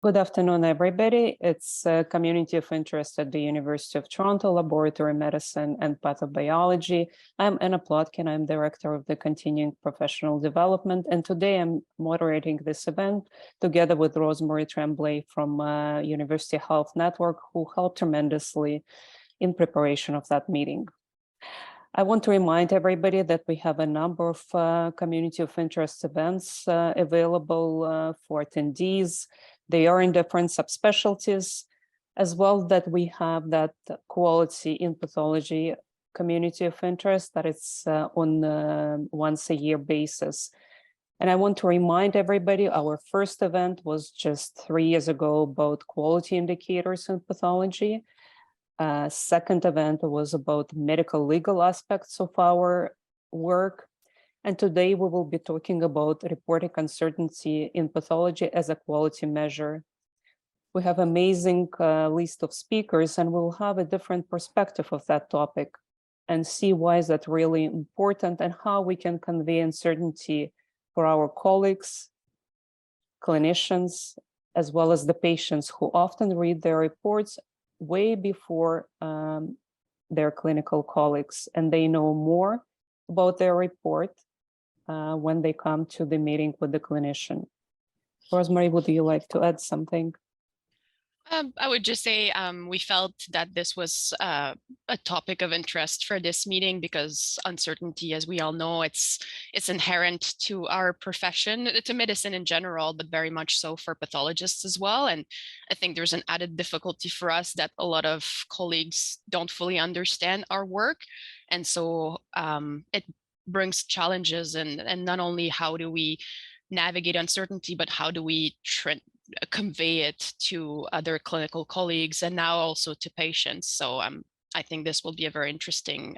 Good afternoon, everybody. It's a community of interest at the University of Toronto, Laboratory Medicine and Pathobiology. I'm Anna Plotkin. I'm Director of the Continuing Professional Development, and today I'm moderating this event together with Rosemarie Tremblay from University Health Network, who helped tremendously in preparation of that meeting. I want to remind everybody that we have a number of community of interest events available for attendees. They are in different subspecialties, as well that we have that quality in pathology community of interest that it's on a once-a-year basis. And I want to remind everybody, our first event was just 3 years ago about quality indicators in pathology. Second event was about medical legal aspects of our work. And today we will be talking about reporting uncertainty in pathology as a quality measure. We have an amazing list of speakers, and we'll have a different perspective of that topic and see why is that really important and how we can convey uncertainty for our colleagues, clinicians, as well as the patients who often read their reports way before their clinical colleagues, and they know more about their report when they come to the meeting with the clinician. Rosemarie, would you like to add something? I would just say we felt that this was a topic of interest for this meeting because uncertainty, as we all know, it's inherent to our profession, to medicine in general, but very much so for pathologists as well. And I think there's an added difficulty for us that a lot of colleagues don't fully understand our work. And so it brings challenges, and not only how do we navigate uncertainty, but how do we convey it to other clinical colleagues and now also to patients. So I think this will be a very interesting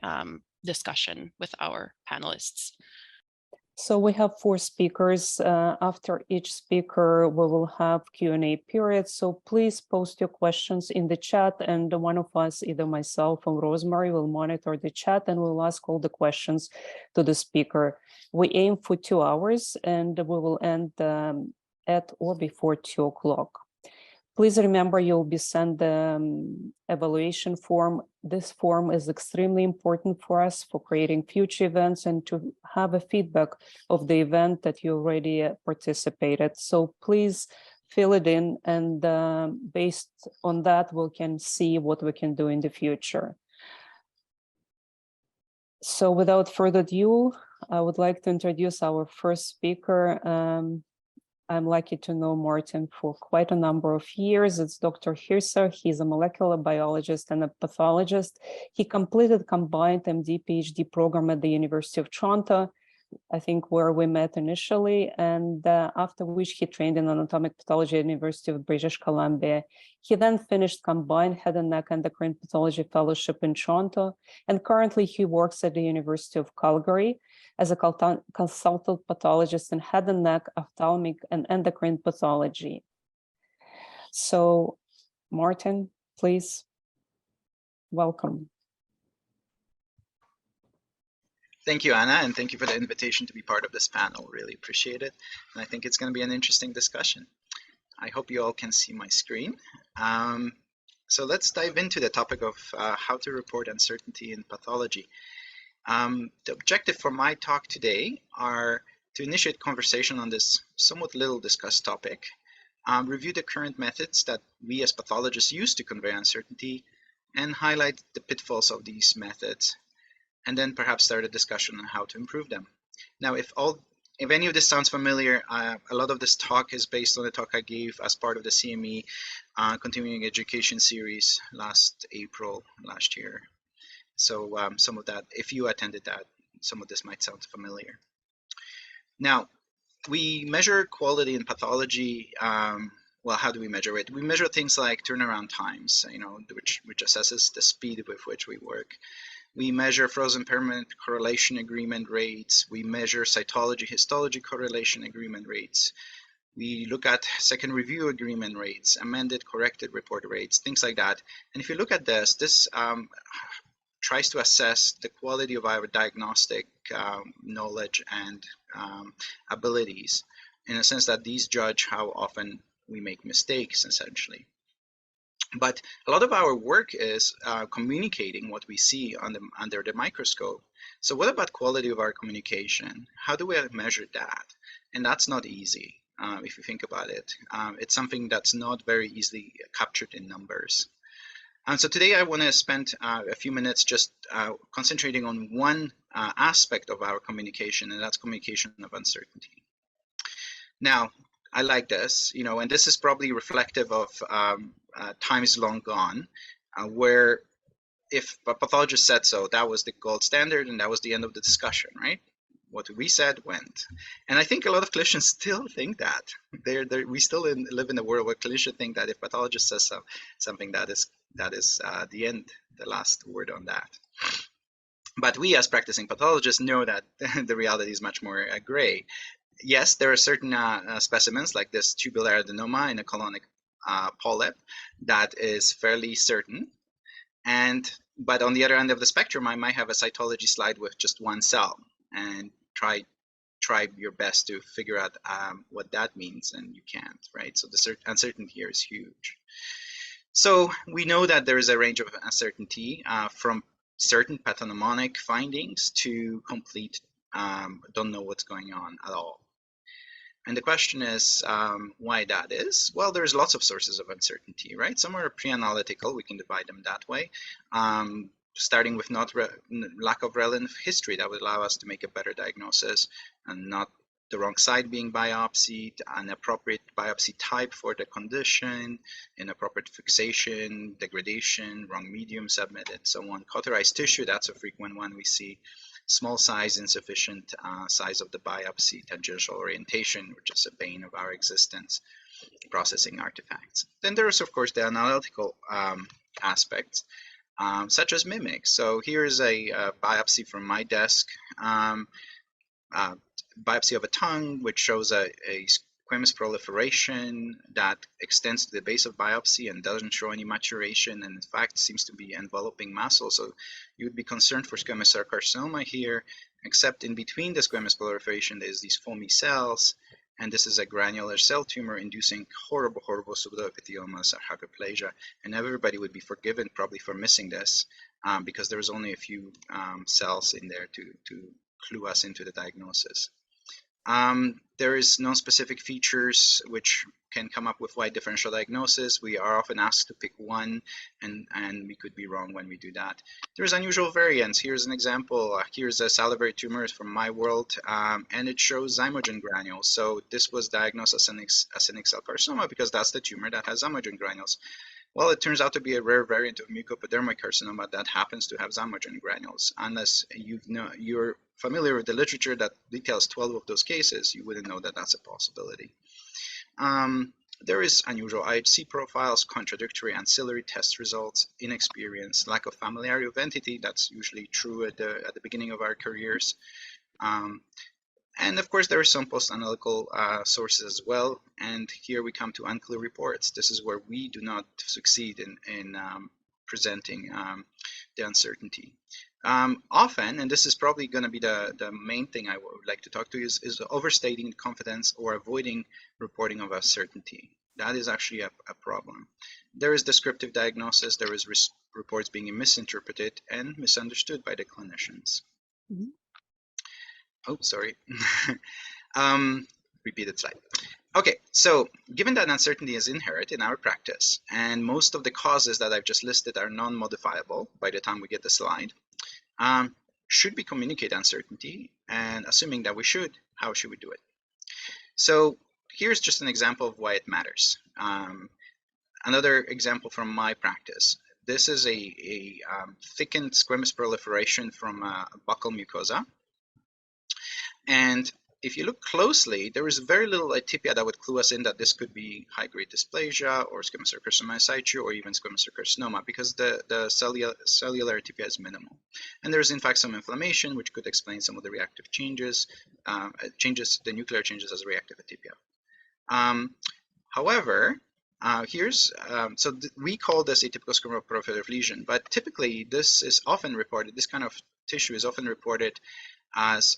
discussion with our panelists. So we have 4 speakers. After each speaker, we will have Q&A period. So please post your questions in the chat, and one of us, either myself or Rosemarie, will monitor the chat and we'll ask all the questions to the speaker. We aim for 2 hours, and we will end at or before 2 o'clock. Please remember you'll be sent the evaluation form. This form is extremely important for us for creating future events and to have a feedback of the event that you already participated. So please fill it in, and based on that, we can see what we can do in the future. So without further ado, I would like to introduce our first speaker. I'm lucky to know Martin for quite a number of years. It's Dr. Hyrcza. He's a molecular biologist and a pathologist. He completed combined MD PhD program at the University of Toronto, I think where we met initially, and after which he trained in anatomic pathology at the University of British Columbia. He then finished combined head and neck endocrine pathology fellowship in Toronto, and currently he works at the University of Calgary as a consultant pathologist in head and neck, ophthalmic, and endocrine pathology. So, Martin, please, welcome. Thank you, Anna, and thank you for the invitation to be part of this panel. Really appreciate it. And I think it's going to be an interesting discussion. I hope you all can see my screen. So let's dive into the topic of how to report uncertainty in pathology. The objective for my talk today are to initiate conversation on this somewhat little discussed topic, review the current methods that we as pathologists use to convey uncertainty, and highlight the pitfalls of these methods, and then perhaps start a discussion on how to improve them. Now, if any of this sounds familiar, a lot of this talk is based on the talk I gave as part of the CME Continuing Education Series last April last year. So some of that, if you attended that, some of this might sound familiar. Now, we measure quality in pathology. Well, how do we measure it? We measure things like turnaround times, which assesses the speed with which we work. We measure frozen permanent correlation agreement rates. We measure cytology, histology correlation agreement rates. We look at second review agreement rates, amended, corrected report rates, things like that. And if you look at this tries to assess the quality of our diagnostic knowledge and abilities, in a sense that these judge how often we make mistakes essentially. But a lot of our work is communicating what we see under the microscope. So what about quality of our communication? How do we measure that? And that's not easy if you think about it. It's something that's not very easily captured in numbers. And so today I want to spend a few minutes just concentrating on one aspect of our communication, and that's communication of uncertainty. Now, I like this, and this is probably reflective of times long gone, where if a pathologist said so, that was the gold standard and that was the end of the discussion, right? What we said went. And I think a lot of clinicians still think that. We still live in a world where clinicians think that if pathologist says something, that is the end, the last word on that. But we as practicing pathologists know that the reality is much more gray. Yes, there are certain specimens like this tubular adenoma in a colonic polyp that is fairly certain. But on the other end of the spectrum, I might have a cytology slide with just one cell, and try your best to figure out what that means, and you can't, right? So the uncertainty here is huge. So we know that there is a range of uncertainty from certain pathognomonic findings to complete don't know what's going on at all. And the question is why that is. Well, there's lots of sources of uncertainty, right? Some are pre-analytical, we can divide them that way. Starting with lack of relevant history that would allow us to make a better diagnosis, and not the wrong side being biopsied, an appropriate biopsy type for the condition, inappropriate fixation, degradation, wrong medium submitted, so on. Cauterized tissue, that's a frequent one we see. Small size, insufficient size of the biopsy, tangential orientation, which is a bane of our existence, processing artifacts. Then there is, of course, the analytical aspects, such as mimics. So here's a biopsy from my desk, biopsy of a tongue, which shows a squamous proliferation that extends to the base of biopsy and doesn't show any maturation, and in fact seems to be enveloping muscle. So you would be concerned for squamous cell carcinoma here, except in between the squamous proliferation there's these foamy cells, and this is a granular cell tumor inducing horrible pseudoepitheliomas or hyperplasia, and everybody would be forgiven probably for missing this because there was only a few cells in there to clue us into the diagnosis. There is non-specific features which can come up with wide differential diagnosis. We are often asked to pick one, and we could be wrong when we do that. There's unusual variants. Here's an example. Here's a salivary tumor from my world, and it shows zymogen granules. So this was diagnosed as actinic cell carcinoma because that's the tumor that has zymogen granules. Well, it turns out to be a rare variant of mucoepidermoid carcinoma that happens to have zymogen granules. Unless you're familiar with the literature that details 12 of those cases, you wouldn't know that that's a possibility. There is unusual IHC profiles, contradictory ancillary test results, inexperience, lack of familiarity with entity. That's usually true at the beginning of our careers. And of course, there are some post-analytical sources as well. And here we come to unclear reports. This is where we do not succeed in presenting the uncertainty. Often, and this is probably going to be the main thing I would like to talk to you, is overstating confidence or avoiding reporting of uncertainty. That is actually a problem. There is descriptive diagnosis. There is reports being misinterpreted and misunderstood by the clinicians. Mm-hmm. Oh, sorry. Repeated slide. Okay, so given that uncertainty is inherent in our practice, and most of the causes that I've just listed are non-modifiable by the time we get the slide, should we communicate uncertainty? And assuming that we should, how should we do it? So here's just an example of why it matters. Another example from my practice. This is a thickened squamous proliferation from a buccal mucosa. And if you look closely, there is very little atypia that would clue us in that this could be high-grade dysplasia or squamous cell carcinoma in situ or even squamous cell carcinoma, because the cellular atypia is minimal. And there is in fact some inflammation which could explain some of the reactive changes, the nuclear changes as reactive atypia. However, we call this atypical squamous proliferative lesion, but typically this is often reported, this kind of tissue is often reported as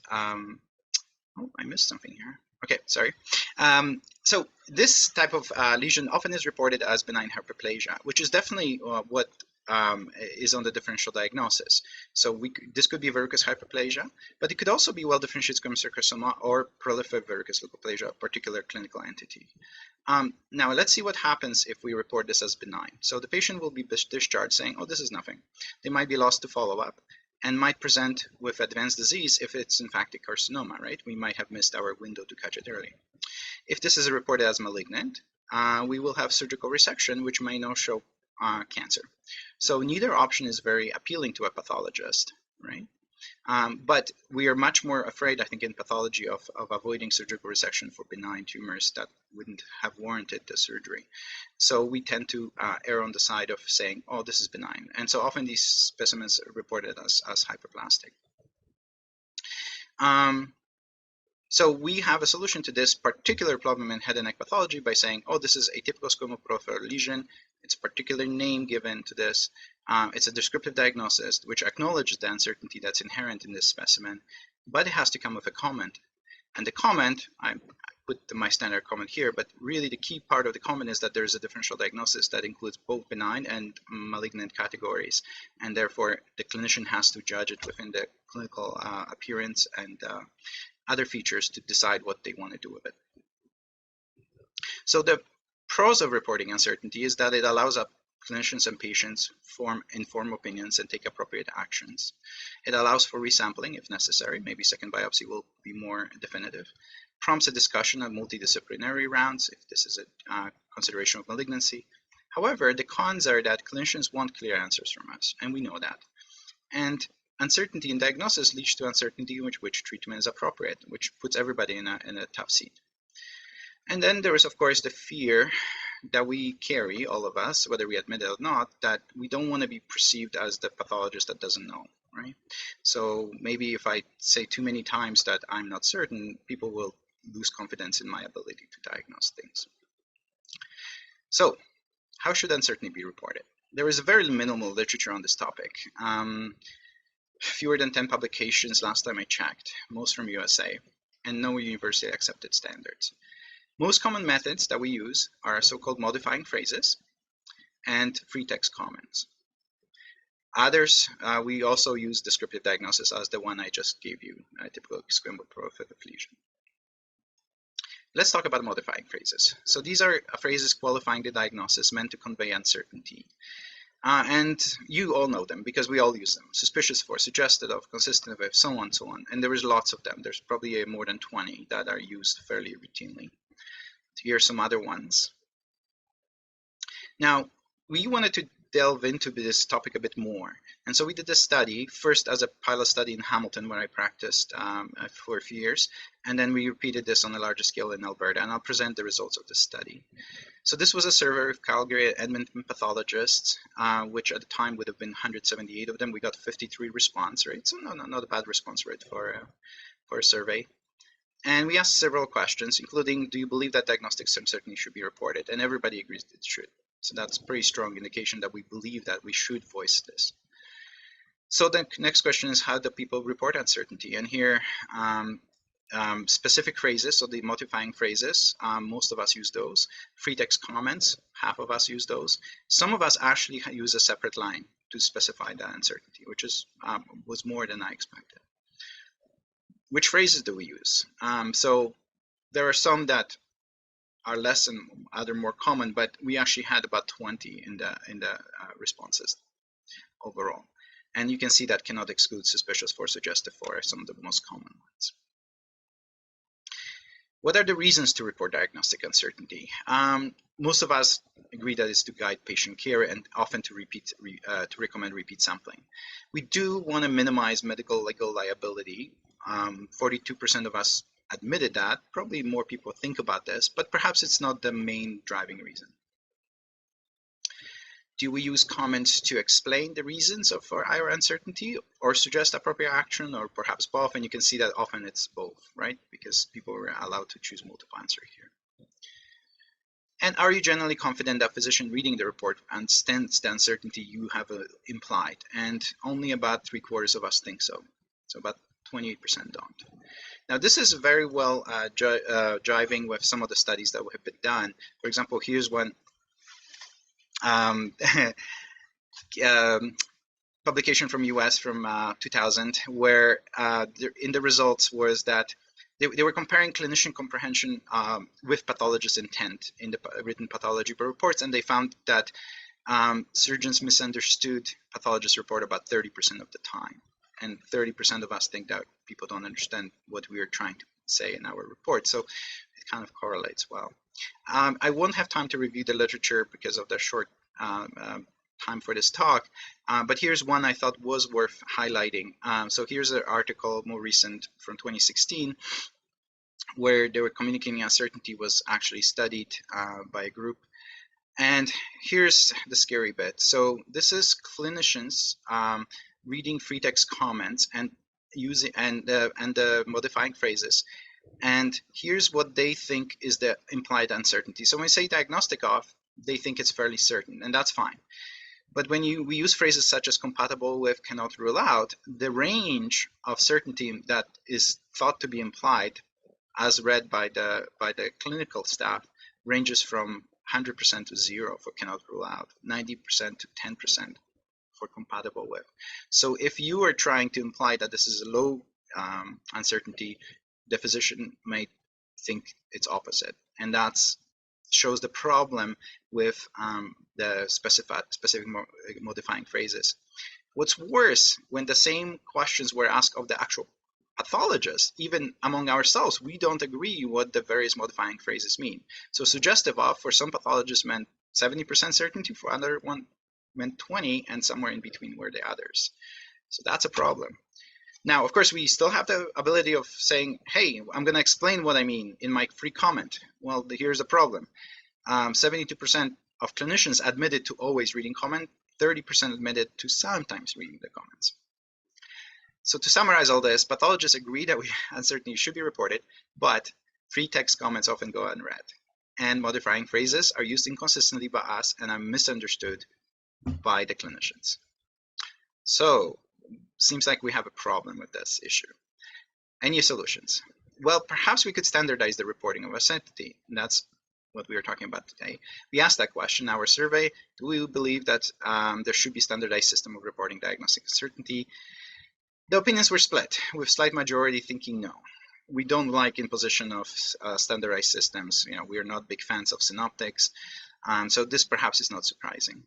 oh, I missed something here. Okay, sorry. So this type of lesion often is reported as benign hyperplasia, which is definitely what is on the differential diagnosis. So this could be verrucous hyperplasia, but it could also be well-differentiated squamous cell carcinoma or proliferative verrucous leukoplasia, a particular clinical entity. Now let's see what happens if we report this as benign. So the patient will be discharged saying, oh, this is nothing. They might be lost to follow-up and might present with advanced disease if it's in fact a carcinoma, right? We might have missed our window to catch it early. If this is reported as malignant, we will have surgical resection, which may now show cancer. So neither option is very appealing to a pathologist, right? But we are much more afraid, I think, in pathology of avoiding surgical resection for benign tumors that wouldn't have warranted the surgery. So we tend to err on the side of saying, oh, this is benign. And so often these specimens are reported as hyperplastic. So we have a solution to this particular problem in head and neck pathology by saying, oh, this is a typical squamous lesion. It's a particular name given to this. It's a descriptive diagnosis which acknowledges the uncertainty that's inherent in this specimen, but it has to come with a comment. And the comment, I put my standard comment here, but really the key part of the comment is that there is a differential diagnosis that includes both benign and malignant categories. And therefore, the clinician has to judge it within the clinical appearance and other features to decide what they want to do with it. So the pros of reporting uncertainty is that it allows clinicians and patients form informed opinions and take appropriate actions. It allows for resampling if necessary. Maybe second biopsy will be more definitive. Prompts a discussion of multidisciplinary rounds if this is a consideration of malignancy. However, the cons are that clinicians want clear answers from us, and we know that. And uncertainty in diagnosis leads to uncertainty in which treatment is appropriate, which puts everybody in a tough seat. And then there is, of course, the fear that we carry, all of us, whether we admit it or not, that we don't want to be perceived as the pathologist that doesn't know, right? So maybe if I say too many times that I'm not certain, people will lose confidence in my ability to diagnose things. So how should uncertainty be reported? There is a very minimal literature on this topic. Fewer than 10 publications last time I checked, most from USA, and no university accepted standards. Most common methods that we use are so-called modifying phrases and free text comments. Others, we also use descriptive diagnosis as the one I just gave you, a typical squamous proliferative lesion. Let's talk about modifying phrases. So these are phrases qualifying the diagnosis meant to convey uncertainty. And you all know them because we all use them. Suspicious for, suggested of, consistent with, so on, so on. And there is lots of them. There's probably more than 20 that are used fairly routinely. Here are some other ones. Now, we wanted to delve into this topic a bit more. And so we did this study, first as a pilot study in Hamilton, where I practiced for a few years. And then we repeated this on a larger scale in Alberta. And I'll present the results of this study. So this was a survey of Calgary and Edmonton pathologists, which at the time would have been 178 of them. We got 53 response rates. So not a bad response rate for a survey. And we asked several questions, including, do you believe that diagnostic uncertainty should be reported? And everybody agrees it should. So that's a pretty strong indication that we believe that we should voice this. So the next question is, how do people report uncertainty? And here, specific phrases, so the modifying phrases, most of us use those. Free text comments, half of us use those. Some of us actually use a separate line to specify that uncertainty, which is was more than I expected. Which phrases do we use? So there are some that are less and other more common, but we actually had about 20 in the responses overall. And you can see that cannot exclude, suspicious for, suggestive for, some of the most common ones. What are the reasons to report diagnostic uncertainty? Most of us agree that it's to guide patient care and often to recommend repeat sampling. We do want to minimize medical legal liability. 42% of us admitted that. Probably more people think about this, but perhaps it's not the main driving reason. Do we use comments to explain the reasons for our uncertainty or suggest appropriate action, or perhaps both? And you can see that often it's both, right? Because people were allowed to choose multiple answers here. And are you generally confident that physician reading the report understands the uncertainty you have implied? And only about 3/4 of us think so. So about 28% don't. Now, this is very well driving with some of the studies that have been done. For example, here's one publication from US from 2000, where in the results was that they were comparing clinician comprehension with pathologist intent in the written pathology reports, and they found that surgeons misunderstood pathologist report about 30% of the time. And 30% of us think that people don't understand what we are trying to say in our report. So it kind of correlates well. I won't have time to review the literature because of the short time for this talk, but here's one I thought was worth highlighting. So here's an article, more recent, from 2016, where they were communicating uncertainty was actually studied by a group. And here's the scary bit. So this is clinicians reading free text comments and using the modifying phrases. And here's what they think is the implied uncertainty. So when we say diagnostic of, they think it's fairly certain, and that's fine. But when we use phrases such as compatible with, cannot rule out, the range of certainty that is thought to be implied, as read by the clinical staff, ranges from 100% to 0 for cannot rule out, 90% to 10% for compatible with. So if you are trying to imply that this is a low uncertainty, the physician may think it's opposite, and that's shows the problem with the specific modifying phrases. What's worse, when the same questions were asked of the actual pathologists, even among ourselves, we don't agree what the various modifying phrases mean. So suggestive of, for some pathologists, meant 70% certainty, for other one meant 20, and somewhere in between were the others. So that's a problem. Now, of course, we still have the ability of saying, hey, I'm going to explain what I mean in my free comment. Well, here's the problem. 72% of clinicians admitted to always reading comment, 30% admitted to sometimes reading the comments. So to summarize all this, pathologists agree that uncertainty should be reported, but free text comments often go unread. And modifying phrases are used inconsistently by us and are misunderstood by the clinicians. So seems like we have a problem with this issue. Any solutions? Well, perhaps we could standardize the reporting of uncertainty. And that's what we are talking about today. We asked that question in our survey. Do we believe that there should be standardized system of reporting diagnostic uncertainty? The opinions were split, with slight majority thinking no. We don't like imposition of standardized systems. We are not big fans of synoptics. So this perhaps is not surprising.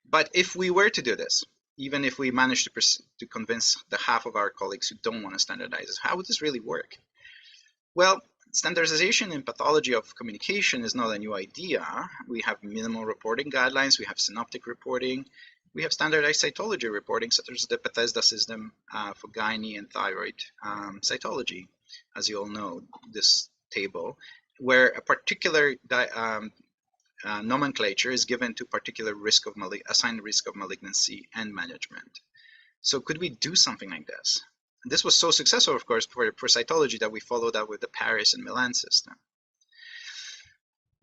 But if we were to do this, even if we managed to convince the half of our colleagues who don't want to standardize it, how would this really work? Well, standardization in pathology of communication is not a new idea. We have minimal reporting guidelines, we have synoptic reporting, we have standardized cytology reporting, such as the Bethesda system for gynae and thyroid cytology, as you all know, this table, where a particular nomenclature is given to particular risk of assigned risk of malignancy and management. So could we do something like this? This was so successful, of course, for cytology that we followed up with the Paris and Milan system.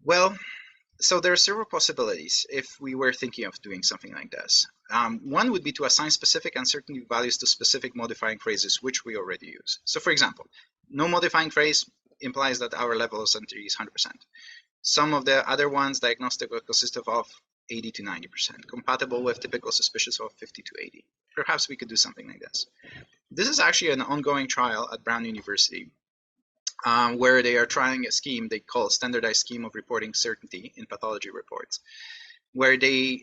Well, so there are several possibilities if we were thinking of doing something like this. One would be to assign specific uncertainty values to specific modifying phrases, which we already use. So for example, no modifying phrase implies that our level of certainty is 100%. Some of the other ones, diagnostic, will consist of 80 to 90%, compatible with typical suspicious of 50 to 80. Perhaps we could do something like this. This is actually an ongoing trial at Brown University, where they are trying a scheme they call standardized scheme of reporting certainty in pathology reports, where they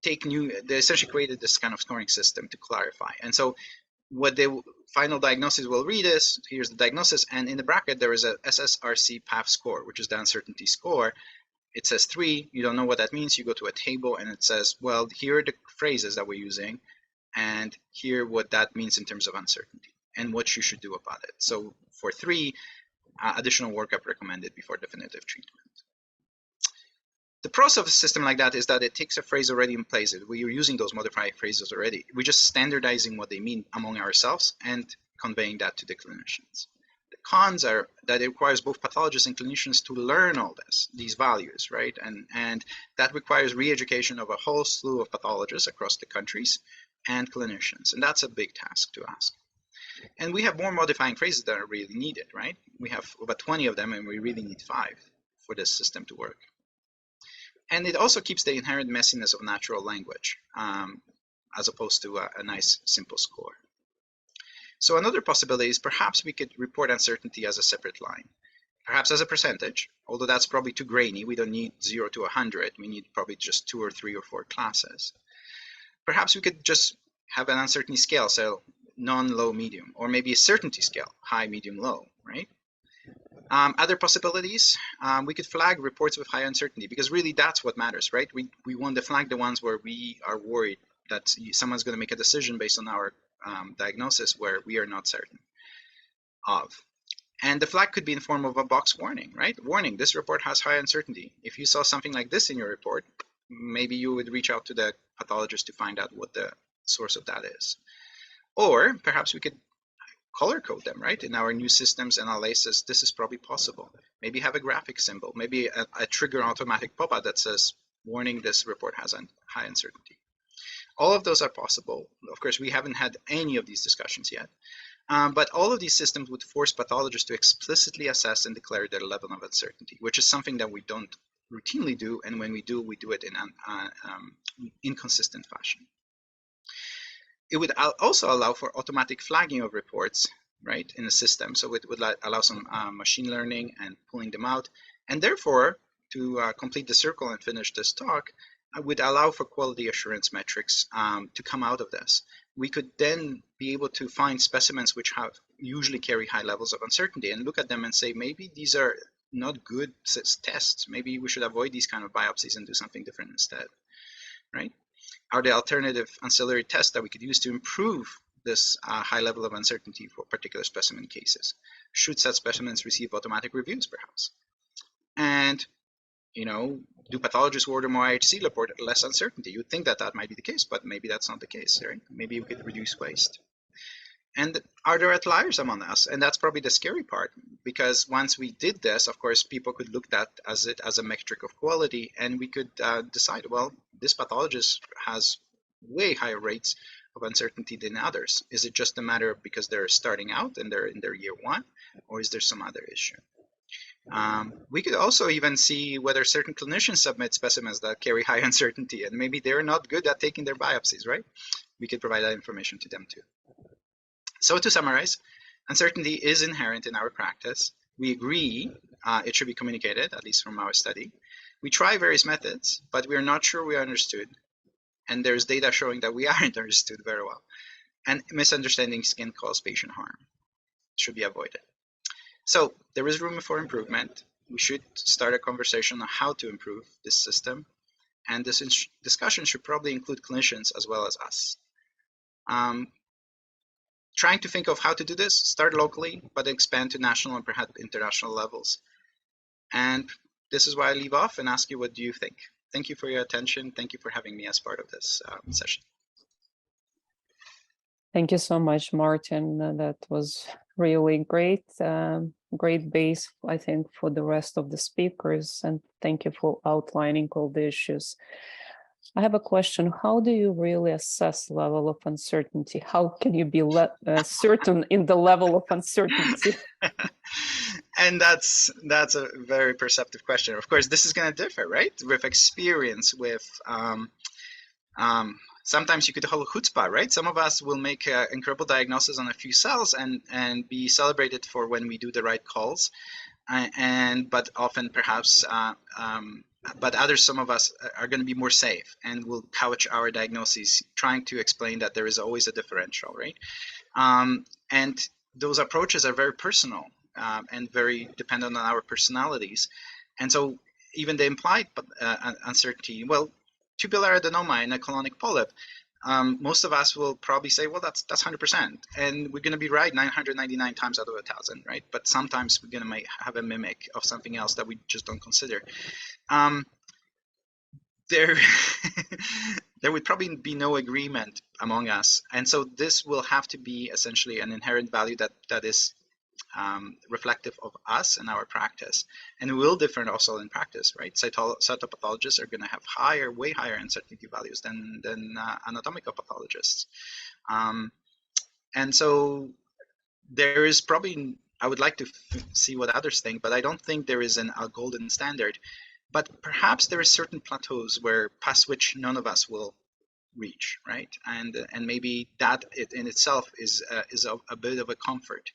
essentially created this kind of scoring system to clarify. And so what the final diagnosis will read is, here's the diagnosis, and in the bracket there is a SSRC PAF score, which is the uncertainty score. It says 3, you don't know what that means, you go to a table and it says, well, here are the phrases that we're using, and here what that means in terms of uncertainty, and what you should do about it. So for 3, additional workup recommended before definitive treatment. The pros of a system like that is that it takes a phrase already in place. We are using those modified phrases already. We're just standardizing what they mean among ourselves and conveying that to the clinicians. The cons are that it requires both pathologists and clinicians to learn all these values, right? And that requires re-education of a whole slew of pathologists across the countries and clinicians. And that's a big task to ask. And we have more modifying phrases that are really needed, right? We have about 20 of them, and we really need 5 for this system to work. And it also keeps the inherent messiness of natural language, as opposed to a nice, simple score. So another possibility is perhaps we could report uncertainty as a separate line, perhaps as a percentage, although that's probably too grainy. We don't need 0 to 100. We need probably just 2 or 3 or 4 classes. Perhaps we could just have an uncertainty scale, so non, low, medium, or maybe a certainty scale, high, medium, low, right? Other possibilities, we could flag reports with high uncertainty, because really that's what matters, right? We want to flag the ones where we are worried that someone's going to make a decision based on our diagnosis where we are not certain of. And the flag could be in form of a box warning, right? Warning, this report has high uncertainty. If you saw something like this in your report, maybe you would reach out to the pathologist to find out what the source of that is. Or perhaps we could color code them, right? In our new systems analysis, this is probably possible. Maybe have a graphic symbol, maybe a trigger automatic pop-up that says, warning, this report has a high uncertainty. All of those are possible. Of course, we haven't had any of these discussions yet. But all of these systems would force pathologists to explicitly assess and declare their level of uncertainty, which is something that we don't routinely do. And when we do it in an inconsistent fashion. It would also allow for automatic flagging of reports, right, in the system. So it would allow some machine learning and pulling them out. And therefore, to complete the circle and finish this talk, I would allow for quality assurance metrics to come out of this. We could then be able to find specimens which usually carry high levels of uncertainty and look at them and say, maybe these are not good tests. Maybe we should avoid these kind of biopsies and do something different instead, right? Are there alternative ancillary tests that we could use to improve this high level of uncertainty for particular specimen cases? Should such specimens receive automatic reviews, perhaps? And, do pathologists order more IHC report less uncertainty? You'd think that that might be the case, but maybe that's not the case, right? Maybe we could reduce waste. And are there outliers among us? And that's probably the scary part, because once we did this, of course, people could look at it as a metric of quality, and we could decide, well, this pathologist has way higher rates of uncertainty than others. Is it just a matter of because they're starting out and they're in their year 1, or is there some other issue? We could also even see whether certain clinicians submit specimens that carry high uncertainty, and maybe they're not good at taking their biopsies, right? We could provide that information to them too. So to summarize, uncertainty is inherent in our practice. We agree it should be communicated, at least from our study. We try various methods, but we are not sure we are understood. And there's data showing that we aren't understood very well. And misunderstandings can cause patient harm. It should be avoided. So there is room for improvement. We should start a conversation on how to improve this system. And this discussion should probably include clinicians as well as us. Trying to think of how to do this, start locally, but expand to national and perhaps international levels. And this is why I leave off and ask you, what do you think? Thank you for your attention. Thank you for having me as part of this session. Thank you so much, Martin. That was really great. Great base, I think, for the rest of the speakers. And thank you for outlining all the issues. I have a question. How do you really assess level of uncertainty? How can you be certain in the level of uncertainty? And that's a very perceptive question. Of course, this is going to differ, right? With experience, with sometimes you could hold chutzpah, right? Some of us will make incredible diagnosis on a few cells and be celebrated for when we do the right calls, but often perhaps. But others, some of us, are going to be more safe and will couch our diagnoses trying to explain that there is always a differential, right? And those approaches are very personal and very dependent on our personalities. And so even the implied uncertainty, well, tubular adenoma in a colonic polyp, most of us will probably say, well, that's 100%. And we're going to be right 999 times out of 1,000, right? But sometimes we're going to have a mimic of something else that we just don't consider. There would probably be no agreement among us. And so this will have to be essentially an inherent value that is reflective of us and our practice. And it will differ also in practice, right? Cytopathologists are going to have way higher uncertainty values than anatomical pathologists. And so there is probably, I would like to see what others think, but I don't think there is a golden standard. But perhaps there are certain plateaus where past which none of us will reach, right? And maybe that in itself is a bit of a comfort.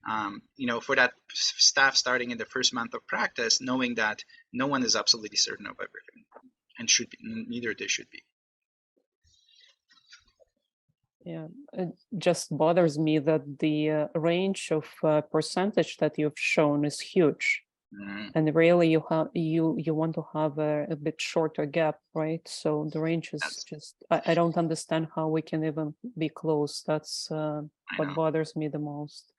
For that staff starting in the first month of practice, knowing that no one is absolutely certain of everything, and should be, neither they should be. Yeah, it just bothers me that the range of percentage that you've shown is huge. And really you want to have a bit shorter gap, right? So the range is just, I don't understand how we can even be close. That's what bothers me the most.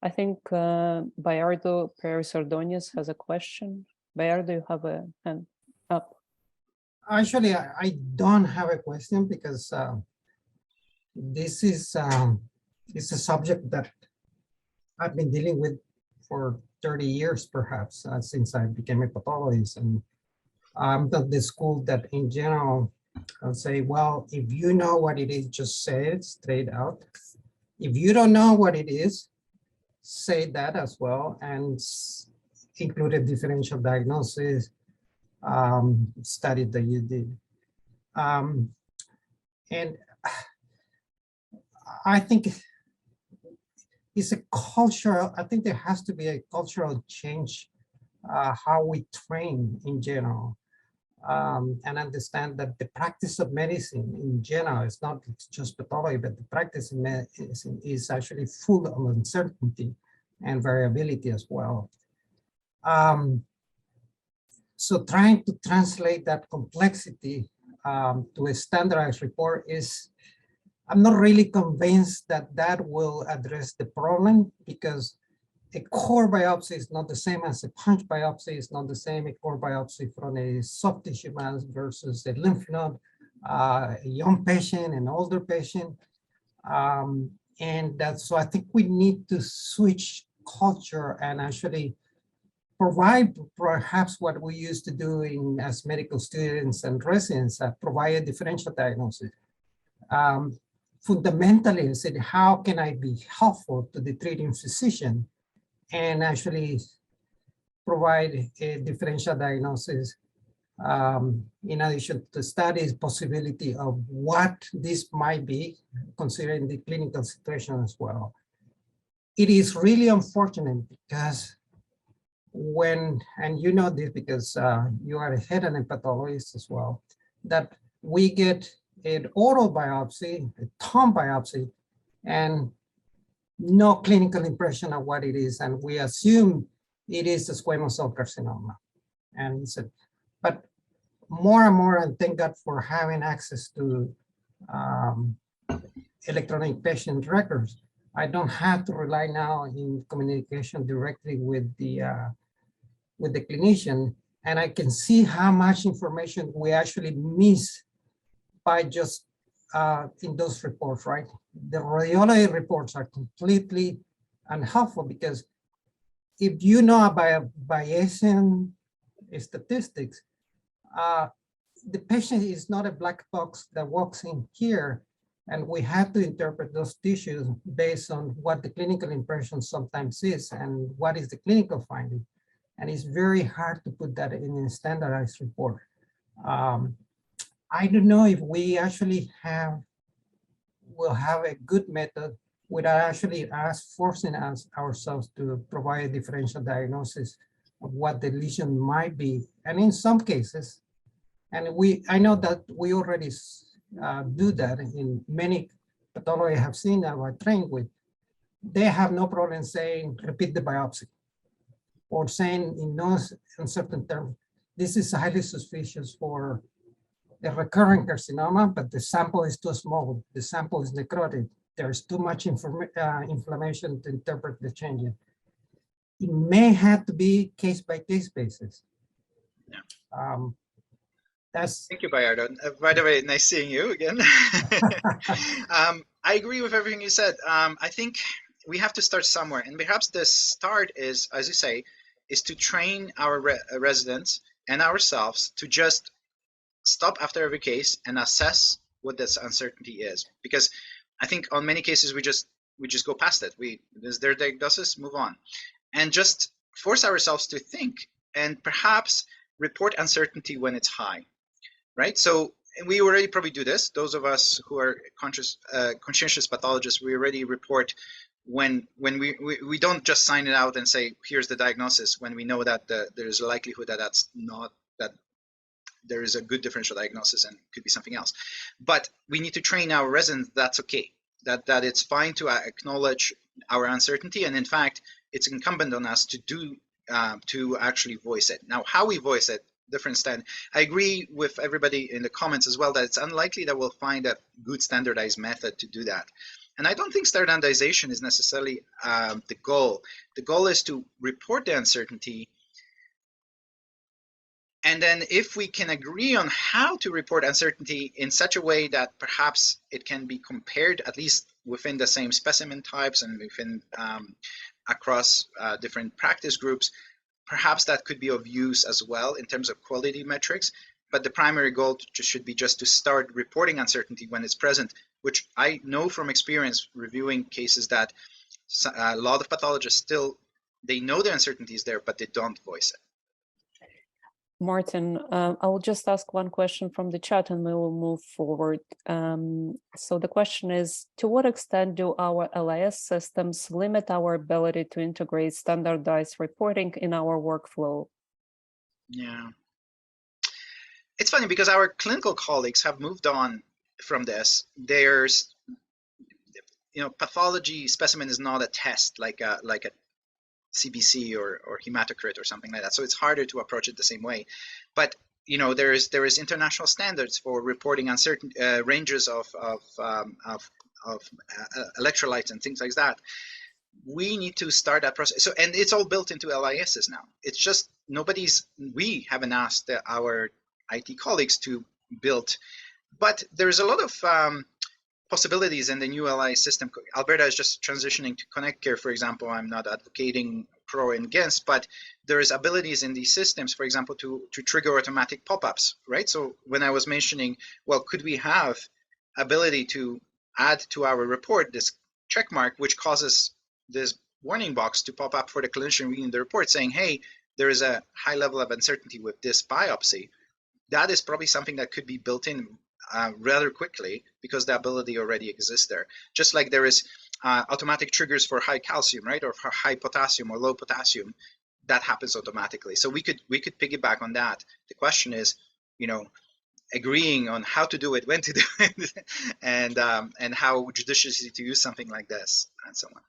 I think Bayardo Perez Ordonez has a question. Bayardo, you have a hand up. Actually, I don't have a question because this is it's a subject that I've been dealing with for 30 years, perhaps, since I became a pathologist. And I'm not the school that in general, I'll say, well, if you know what it is, just say it straight out. If you don't know what it is, say that as well, and include a differential diagnosis study that you did. And I think it's a cultural, I think there has to be a cultural change how we train in general, and understand that the practice of medicine in general is not just pathology, but the practice of medicine is actually full of uncertainty and variability as well. So trying to translate that complexity to a standardized report is, I'm not really convinced that that will address the problem, because a core biopsy is not the same as a punch biopsy. It's not the same a core biopsy from a soft tissue mass versus a lymph node, a young patient, an older patient. And that's, so I think we need to switch culture and actually provide perhaps what we used to do as medical students and residents, provide a differential diagnosis. Fundamentally, I said, how can I be helpful to the treating physician and actually provide a differential diagnosis in addition to study possibility of what this might be, considering the clinical situation as well. It is really unfortunate because when, and you know this because you are a head and a pathologist as well, that we get an oral biopsy, a thumb biopsy, and no clinical impression of what it is, and we assume it is a squamous cell carcinoma. And so, but more and more, and thank God for having access to electronic patient records, I don't have to rely now in communication directly with the clinician, and I can see how much information we actually miss by just in those reports, right? The radiology reports are completely unhelpful because if you know about Bayesian statistics, the patient is not a black box that walks in here, and we have to interpret those tissues based on what the clinical impression sometimes is and what is the clinical finding. And it's very hard to put that in a standardized report. I don't know if we actually will have a good method without actually forcing ourselves to provide a differential diagnosis of what the lesion might be. And in some cases, and I know that we already do that in many pathology I have seen that I trained with, they have no problem saying, repeat the biopsy, or saying in no uncertain terms, this is highly suspicious for a recurrent carcinoma, but the sample is too small. The sample is necrotic. There's too much inflammation to interpret the changes. It may have to be case by case basis. Yeah. That's. Thank you, Bayardo. By the way, nice seeing you again. I agree with everything you said. I think we have to start somewhere, and perhaps the start is, as you say, is to train our residents and ourselves to just stop after every case and assess what this uncertainty is. Because I think on many cases we just we just go past it. This is their diagnosis, move on, and just force ourselves to think and perhaps report uncertainty when it's high, right? So we already probably do this. Those of us who are conscientious pathologists, we already report when we don't just sign it out and say, here's the diagnosis, when we know that there's a likelihood that that's not, that there is a good differential diagnosis and could be something else. But we need to train our residents that's okay, that it's fine to acknowledge our uncertainty, and in fact, it's incumbent on us to do to actually voice it. Now, how we voice it, different stand. I agree with everybody in the comments as well that it's unlikely that we'll find a good standardized method to do that. And I don't think standardization is necessarily the goal. The goal is to report the uncertainty, and then if we can agree on how to report uncertainty in such a way that perhaps it can be compared at least within the same specimen types and within across different practice groups, perhaps that could be of use as well in terms of quality metrics. But the primary goal should be just to start reporting uncertainty when it's present, which I know from experience reviewing cases that a lot of pathologists still, they know the uncertainty is there, but they don't voice it. Martin, I will just ask one question from the chat and we will move forward. So the question is, to what extent do our LIS systems limit our ability to integrate standardized reporting in our workflow? Yeah. It's funny because our clinical colleagues have moved on from this. There's, pathology specimen is not a test like a CBC or hematocrit or something like that. So it's harder to approach it the same way. But there is international standards for reporting uncertain ranges of electrolytes and things like that. We need to start that process. So, and it's all built into LISs now. It's just we haven't asked our IT colleagues to build, but there's a lot of possibilities in the new LI system. Alberta is just transitioning to Connect Care, for example. I'm not advocating pro and against, but there is abilities in these systems, for example, to trigger automatic pop-ups, right? So when I was mentioning, well, could we have ability to add to our report this check mark, which causes this warning box to pop up for the clinician reading the report saying, hey, there is a high level of uncertainty with this biopsy. That is probably something that could be built in rather quickly because the ability already exists there. Just like there is automatic triggers for high calcium, right, or for high potassium or low potassium, that happens automatically. So we could piggyback on that. The question is, agreeing on how to do it, when to do it, and how judiciously to use something like this, and so on.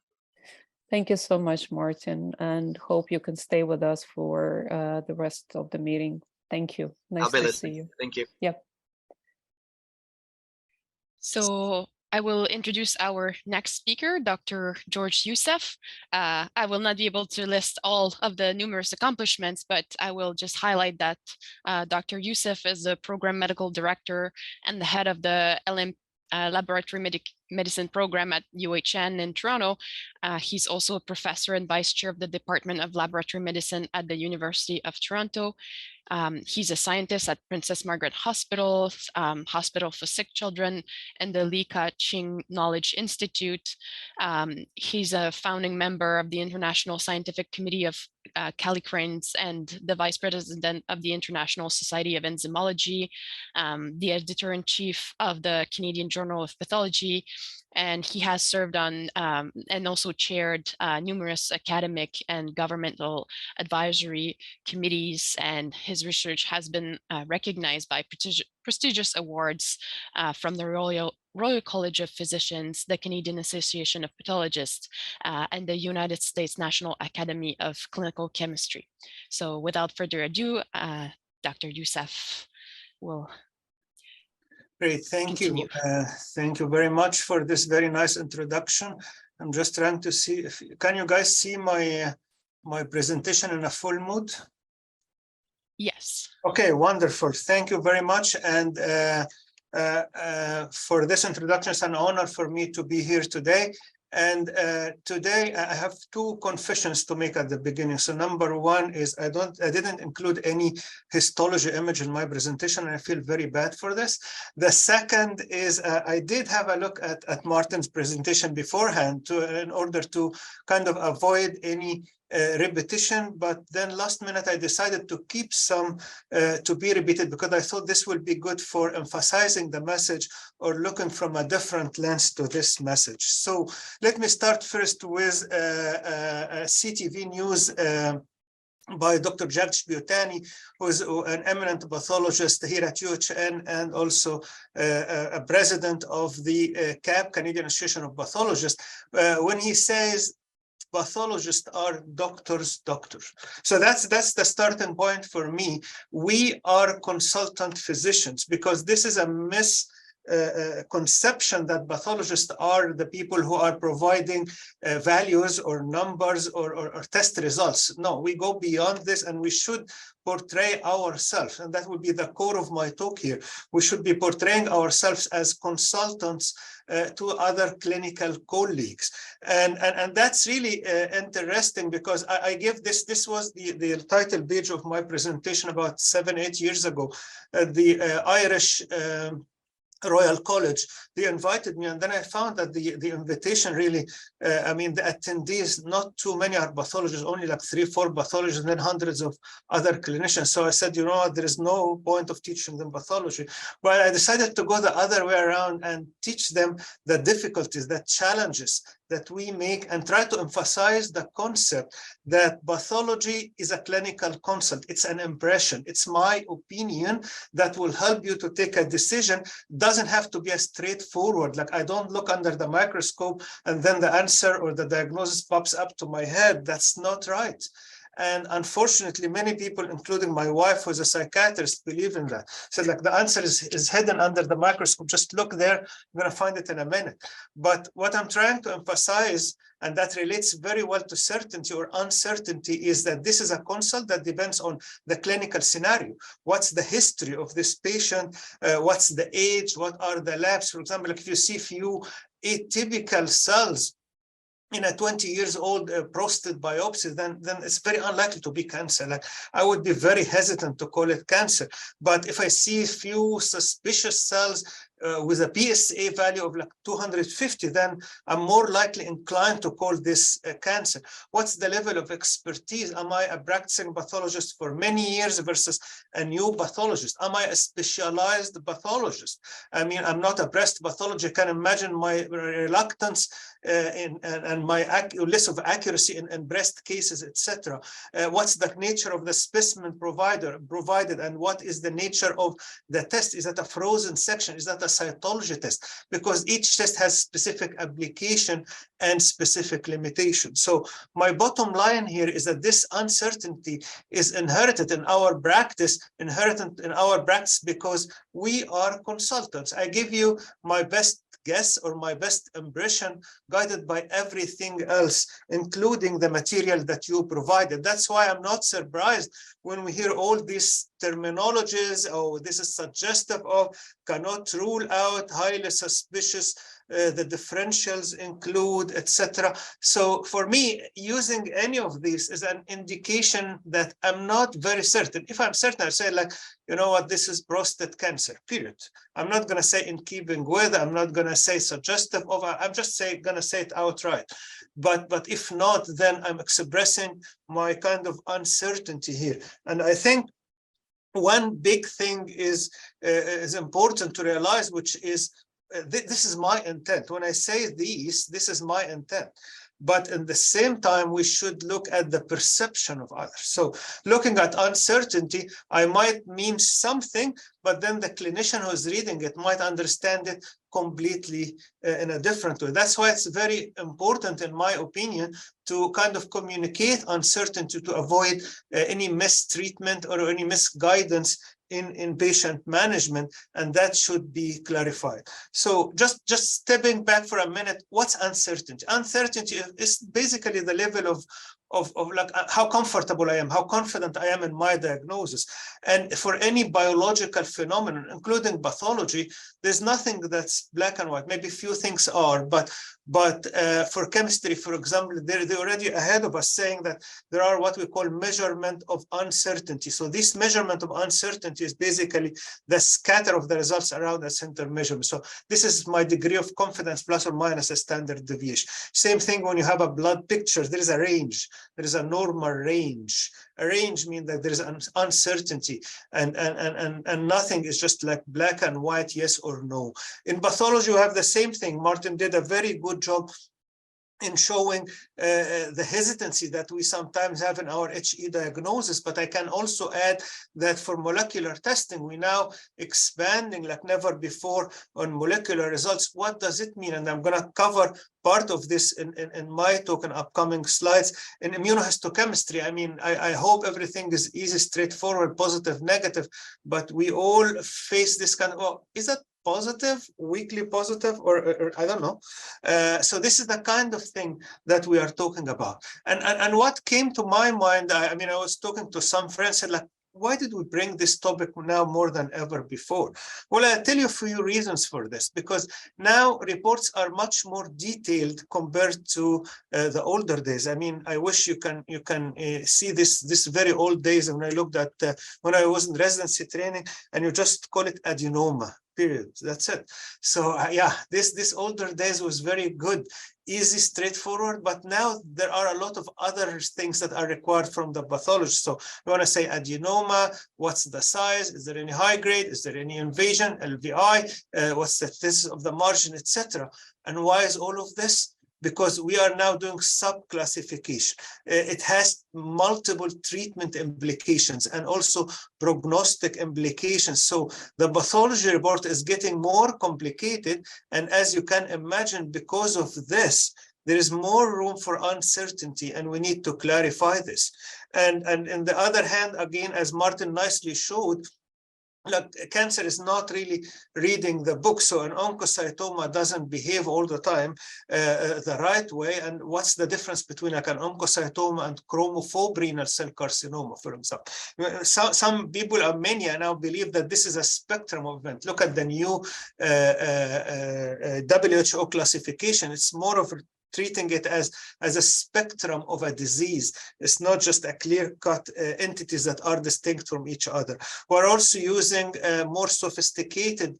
Thank you so much, Martin, and hope you can stay with us for the rest of the meeting. Thank you. Nice to see you. Thank you. Yep. So I will introduce our next speaker, Dr. George Yousef. I will not be able to list all of the numerous accomplishments, but I will just highlight that Dr. Yousef is the program medical director and the head of the LM laboratory medicine program at UHN in Toronto. He's also a professor and vice chair of the Department of Laboratory Medicine at the University of Toronto. He's a scientist at Princess Margaret Hospital, Hospital for Sick Children, and the Li Ka-Ching Knowledge Institute. He's a founding member of the International Scientific Committee of Callicranes and the vice president of the International Society of Enzymology, the editor-in-chief of the Canadian Journal of Pathology, and he has served on and also chaired numerous academic and governmental advisory committees, and his research has been recognized by prestigious awards from the Royal College of Physicians, the Canadian Association of Pathologists, and the United States National Academy of Clinical Chemistry. So without further ado, Dr. Yousef will Great, thank continue. you. Thank you very much for this very nice introduction. I'm just trying to see if, can you guys see my presentation in a full mood? Yes. Okay, wonderful. Thank you very much. And for this introduction, it's an honor for me to be here today. And today I have two confessions to make at the beginning. So number one is I didn't include any histology image in my presentation, and I feel very bad for this. The second is I did have a look at Martin's presentation beforehand in order to kind of avoid any repetition, but then last minute I decided to keep some to be repeated because I thought this will be good for emphasizing the message or looking from a different lens to this message. So let me start first with CTV news by Dr. Jax Butani, who is an eminent pathologist here at UHN and also a president of the CAP, Canadian Association of Pathologists, when he says pathologists are doctors. So that's the starting point for me. We are consultant physicians because this is a misconception that pathologists are the people who are providing values or numbers or test results. No, we go beyond this and we should portray ourselves, and that would be the core of my talk here. We should be portraying ourselves as consultants to other clinical colleagues. And that's really interesting because I give this was the title page of my presentation about 7-8 years ago at the Irish Royal College. They invited me, and then I found that the invitation really, I mean, the attendees, not too many are pathologists, only like 3-4 pathologists, and then hundreds of other clinicians. So I said, you know what, there is no point of teaching them pathology. But I decided to go the other way around and teach them the difficulties, the challenges that we make, and try to emphasize the concept that pathology is a clinical consult. It's an impression. It's my opinion that will help you to take a decision. Doesn't have to be a straightforward, like I don't look under the microscope and then the answer or the diagnosis pops up to my head. That's not right. And unfortunately, many people, including my wife, who's a psychiatrist, believe in that. So like the answer is hidden under the microscope. Just look there, you're going to find it in a minute. But what I'm trying to emphasize, and that relates very well to certainty or uncertainty, is that this is a consult that depends on the clinical scenario. What's the history of this patient? What's the age? What are the labs? For example, like if you see few atypical cells in a 20-year-old prostate biopsy, then it's very unlikely to be cancer. Like I would be very hesitant to call it cancer. But if I see few suspicious cells with a PSA value of like 250, then I'm more likely inclined to call this cancer. What's the level of expertise? Am I a practicing pathologist for many years versus a new pathologist? Am I a specialized pathologist? I mean, I'm not a breast pathologist. I can imagine my reluctance and my less of accuracy in breast cases, etc. What's the nature of the specimen provided, and what is the nature of the test? Is that a frozen section? Is that a cytology test? Because each test has specific application and specific limitations. So my bottom line here is that this uncertainty is inherited in our practice, because we are consultants. I give you my best guess or my best impression guided by everything else, including the material that you provided. That's why I'm not surprised when we hear all these terminologies. Oh, this is suggestive of, cannot rule out, highly suspicious, the differentials include, etc. So for me, using any of these is an indication that I'm not very certain. If I'm certain, I say like, you know what, this is prostate cancer, period. I'm not going to say in keeping with, I'm not going to say suggestive of, I'm just going to say it outright. But if not, then I'm expressing my kind of uncertainty here. And I think one big thing is important to realize, which is this is my intent. When I say this is my intent. But at the same time, we should look at the perception of others. So looking at uncertainty, I might mean something, but then the clinician who is reading it might understand it completely in a different way. That's why it's very important, in my opinion, to kind of communicate uncertainty to avoid any mistreatment or any misguidance in patient management, and that should be clarified. So just stepping back for a minute, what's uncertainty? Uncertainty is basically the level like how comfortable I am, how confident I am in my diagnosis. And for any biological phenomenon, including pathology, there's nothing that's black and white. Maybe few things are, but for chemistry, for example, they're already ahead of us, saying that there are what we call measurement of uncertainty. So this measurement of uncertainty is basically the scatter of the results around a center measurement. So this is my degree of confidence plus or minus a standard deviation. Same thing when you have a blood picture, there is a range, there is a normal range. A range means that there is an uncertainty, and nothing is just like black and white, yes or no. In pathology, you have the same thing. Martin did a very good job in showing the hesitancy that we sometimes have in our HE diagnosis. But I can also add that for molecular testing, we now expanding like never before on molecular results. What does it mean? And I'm going to cover part of this in my talk and upcoming slides. In immunohistochemistry, I mean, I hope everything is easy, straightforward, positive, negative, but we all face this kind of, oh, is that positive, weakly positive, or I don't know. So this is the kind of thing that we are talking about. And what came to my mind, I mean, I was talking to some friends, said like, why did we bring this topic now more than ever before? Well, I'll tell you a few reasons for this, because now reports are much more detailed compared to the older days. I mean, I wish you can see this very old days when I looked at when I was in residency training, and you just call it adenoma. Period. That's it. So yeah, this older days was very good, easy, straightforward. But now there are a lot of other things that are required from the pathologist. So you want to say adenoma, what's the size? Is there any high grade? Is there any invasion? LVI? What's the thickness of the margin, etc. And why is all of this? Because we are now doing sub-classification. It has multiple treatment implications and also prognostic implications. So the pathology report is getting more complicated. And as you can imagine, because of this, there is more room for uncertainty, and we need to clarify this. And on the other hand, again, as Martin nicely showed, look, cancer is not really reading the book. So an oncocytoma doesn't behave all the time the right way. And what's the difference between like an oncocytoma and chromophobrenal cell carcinoma, for example? Some people, many now believe that this is a spectrum of event. Look at the new WHO classification. It's more of treating it as a spectrum of a disease. It's not just a clear-cut entities that are distinct from each other. We're also using more sophisticated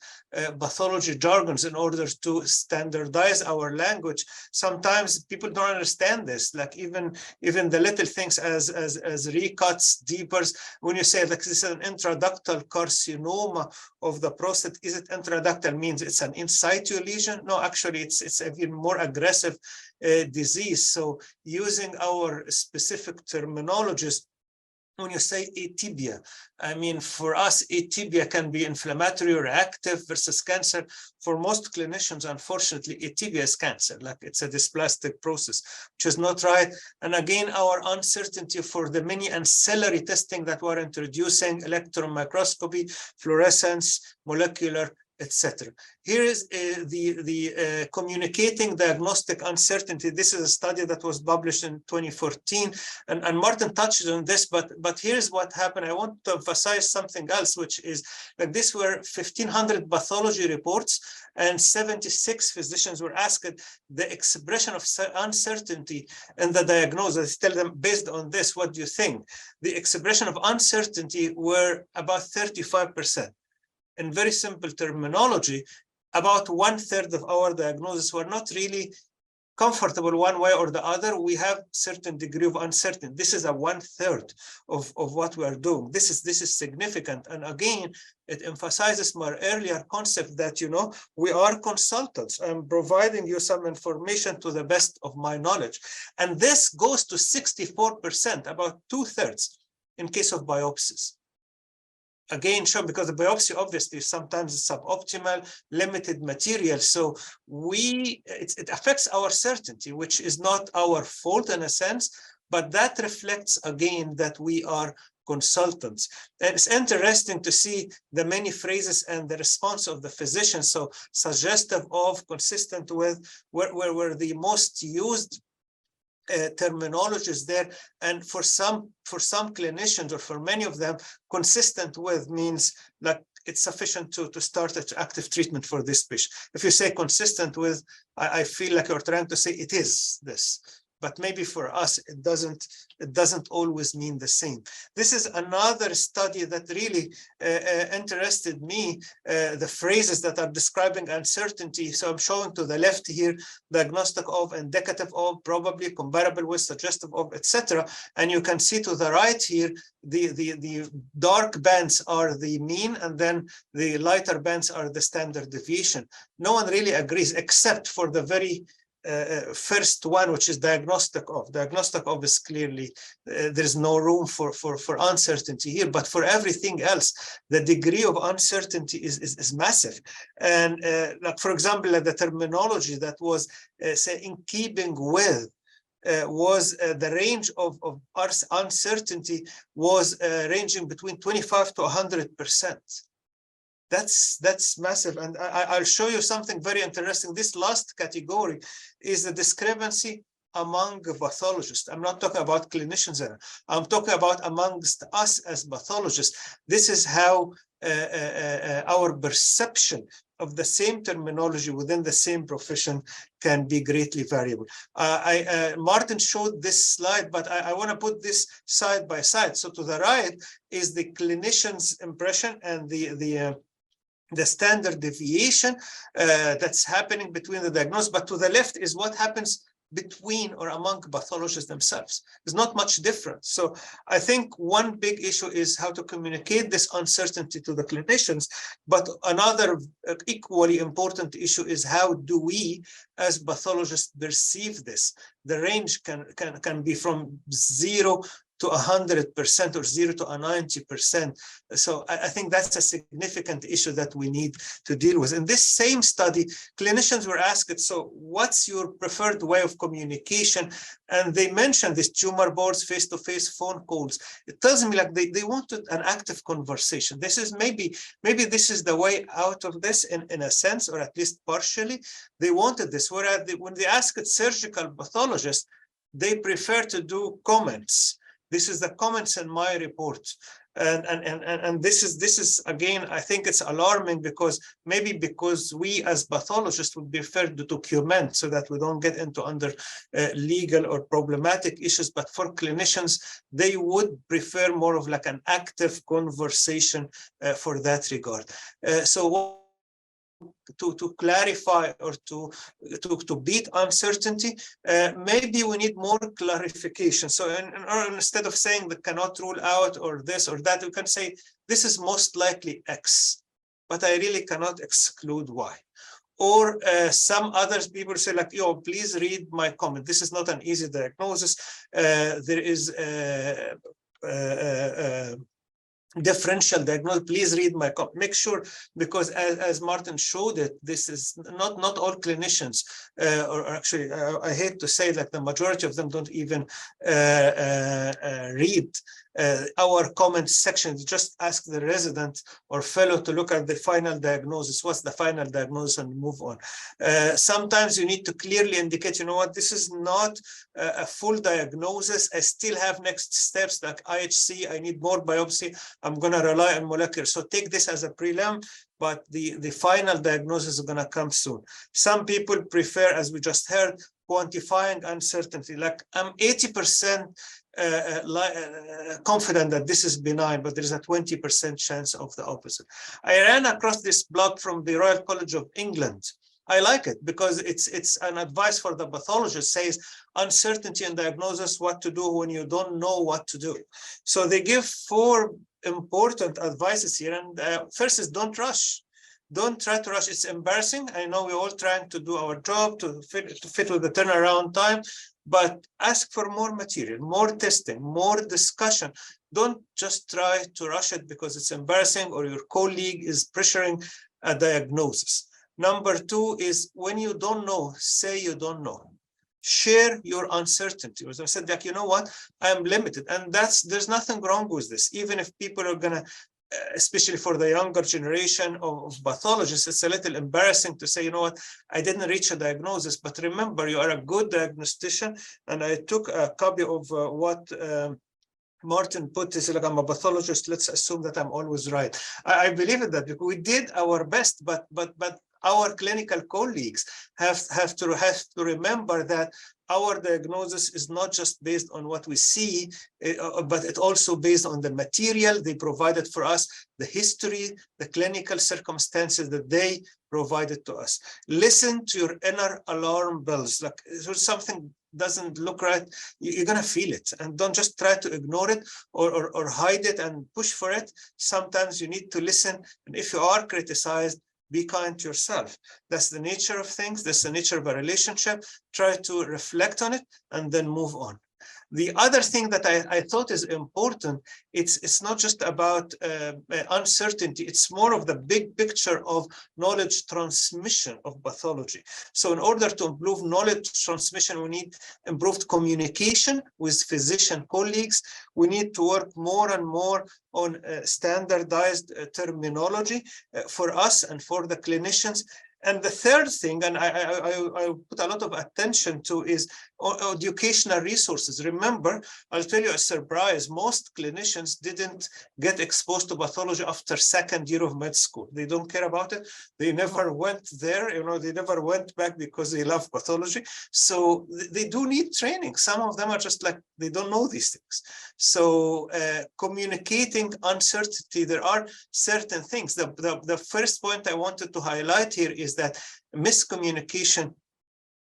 pathology jargons in order to standardize our language. Sometimes people don't understand this, like even the little things as recuts, deepers. When you say that this is an intraductal carcinoma of the prostate, is it intraductal means it's an in situ lesion? No, actually it's even more aggressive disease. So using our specific terminologies, when you say atibia, I mean, for us, atibia can be inflammatory or reactive versus cancer. For most clinicians, unfortunately, atibia is cancer, like it's a dysplastic process, which is not right. And again, our uncertainty for the many ancillary testing that we're introducing, electron microscopy, fluorescence, molecular, etc. Here is the communicating diagnostic uncertainty. This is a study that was published in 2014, and Martin touched on this, but here's what happened. I want to emphasize something else, which is that these were 1,500 pathology reports, and 76 physicians were asked the expression of uncertainty in the diagnosis. Tell them, based on this, what do you think? The expression of uncertainty were about 35%. In very simple terminology, about 1/3 of our diagnosis were not really comfortable one way or the other. We have certain degree of uncertainty. This is a 1/3 of what we are doing. This is significant. And again, it emphasizes my earlier concept that, you know, we are consultants. I'm providing you some information to the best of my knowledge. And this goes to 64%, about 2/3 in case of biopsies. Again, shown because the biopsy obviously sometimes is suboptimal, limited material. So it affects our certainty, which is not our fault in a sense, but that reflects again that we are consultants. And it's interesting to see the many phrases and the response of the physician. So suggestive of, consistent with, were the most used terminologies there, and for some clinicians, or for many of them, consistent with means like it's sufficient to start an active treatment for this patient. If you say consistent with, I feel like you're trying to say it is this, but maybe for us it doesn't always mean the same. This is another study that really interested me, the phrases that are describing uncertainty. So I'm showing to the left here, diagnostic of, indicative of, probably, comparable with, suggestive of, etc. And you can see to the right here, the dark bands are the mean, and then the lighter bands are the standard deviation. No one really agrees, except for the very first one, which is diagnostic of. Diagnostic of is clearly, there's no room for uncertainty here, but for everything else, the degree of uncertainty is massive. And like, for example, the terminology that was, say, in keeping with, was the range of uncertainty was ranging between 25 to 100%. That's massive. And I'll show you something very interesting. This last category is the discrepancy among pathologists. I'm not talking about clinicians here. I'm talking about amongst us as pathologists. This is how our perception of the same terminology within the same profession can be greatly variable. Martin showed this slide, but I want to put this side by side. So to the right is the clinician's impression and the standard deviation that's happening between the diagnosis, but to the left is what happens between or among pathologists themselves. There's not much difference. So I think one big issue is how to communicate this uncertainty to the clinicians, but another equally important issue is how do we as pathologists perceive this? The range can be from 0 to 100% or 0 to 90%. So I think that's a significant issue that we need to deal with. In this same study, clinicians were asked, so what's your preferred way of communication? And they mentioned these tumor boards, face-to-face phone calls. It tells me like they wanted an active conversation. This is maybe this is the way out of this in a sense, or at least partially. They wanted this, whereas when they asked surgical pathologists, they prefer to do comments. This is the comments in my report, and this is again, I think it's alarming because we as pathologists would prefer to document so that we don't get into under legal or problematic issues. But for clinicians, they would prefer more of like an active conversation for that regard. So to clarify or to beat uncertainty, maybe we need more clarification. So instead of saying that cannot rule out or this or that, we can say this is most likely X, but I really cannot exclude Y. Or some other people say like, yo, please read my comment. This is not an easy diagnosis. There is differential diagnosis. Please read my comment. Make sure, because as Martin showed it, this is not all clinicians, or actually, I hate to say that the majority of them don't even read our comment section. Just ask the resident or fellow to look at the final diagnosis. What's the final diagnosis, and move on. Sometimes you need to clearly indicate, you know what, this is not a full diagnosis. I still have next steps like IHC. I need more biopsy. I'm going to rely on molecular. So take this as a prelim, but the final diagnosis is going to come soon. Some people prefer, as we just heard, quantifying uncertainty. Like I'm 80% confident that this is benign, but there is a 20% chance of the opposite. I ran across this blog from the Royal College of England. I like it because it's an advice for the pathologist. Says uncertainty in diagnosis, what to do when you don't know what to do. So they give 4 important advices here. And first is don't rush. Don't try to rush. It's embarrassing. I know we're all trying to do our job to fit with the turnaround time, but ask for more material, more testing, more discussion. Don't just try to rush it because it's embarrassing or your colleague is pressuring a diagnosis. Number 2 is when you don't know, say you don't know. Share your uncertainty. As I said, like, you know what, I am limited. And there's nothing wrong with this. Even if people are going to especially for the younger generation of pathologists, it's a little embarrassing to say, you know what, I didn't reach a diagnosis, but remember, you are a good diagnostician. And I took a copy of what Martin put. He said, like, I'm a pathologist, let's assume that I'm always right. I believe in that, because we did our best, but our clinical colleagues have to remember that our diagnosis is not just based on what we see, but it's also based on the material they provided for us, the history, the clinical circumstances that they provided to us. Listen to your inner alarm bells. Like, if something doesn't look right, you're going to feel it, and don't just try to ignore it or hide it and push for it. Sometimes you need to listen, and if you are criticized, be kind to yourself. That's the nature of things. That's the nature of a relationship. Try to reflect on it and then move on. The other thing that I thought is important, it's not just about uncertainty, it's more of the big picture of knowledge transmission of pathology. So in order to improve knowledge transmission, we need improved communication with physician colleagues. We need to work more and more on standardized terminology for us and for the clinicians. And the third thing, and I put a lot of attention to, is educational resources. Remember, I'll tell you a surprise, most clinicians didn't get exposed to pathology after second year of med school. They don't care about it. They never went there, they never went back because they love pathology. So they do need training. Some of them are just like, they don't know these things. So communicating uncertainty, there are certain things. The first point I wanted to highlight here is that miscommunication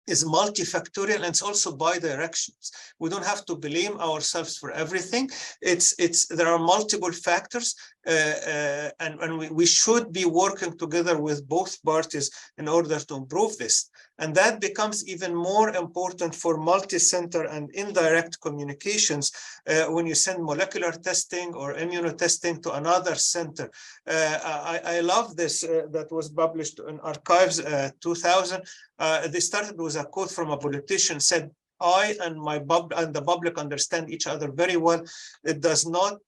is multifactorial, and it's also bidirections. We don't have to blame ourselves for everything. There are multiple factors, and we should be working together with both parties in order to improve this. And that becomes even more important for multi-center and indirect communications when you send molecular testing or immunotesting to another center. I love this that was published in Archives 2000. They started with a quote from a politician, said, I and the public understand each other very well. It does not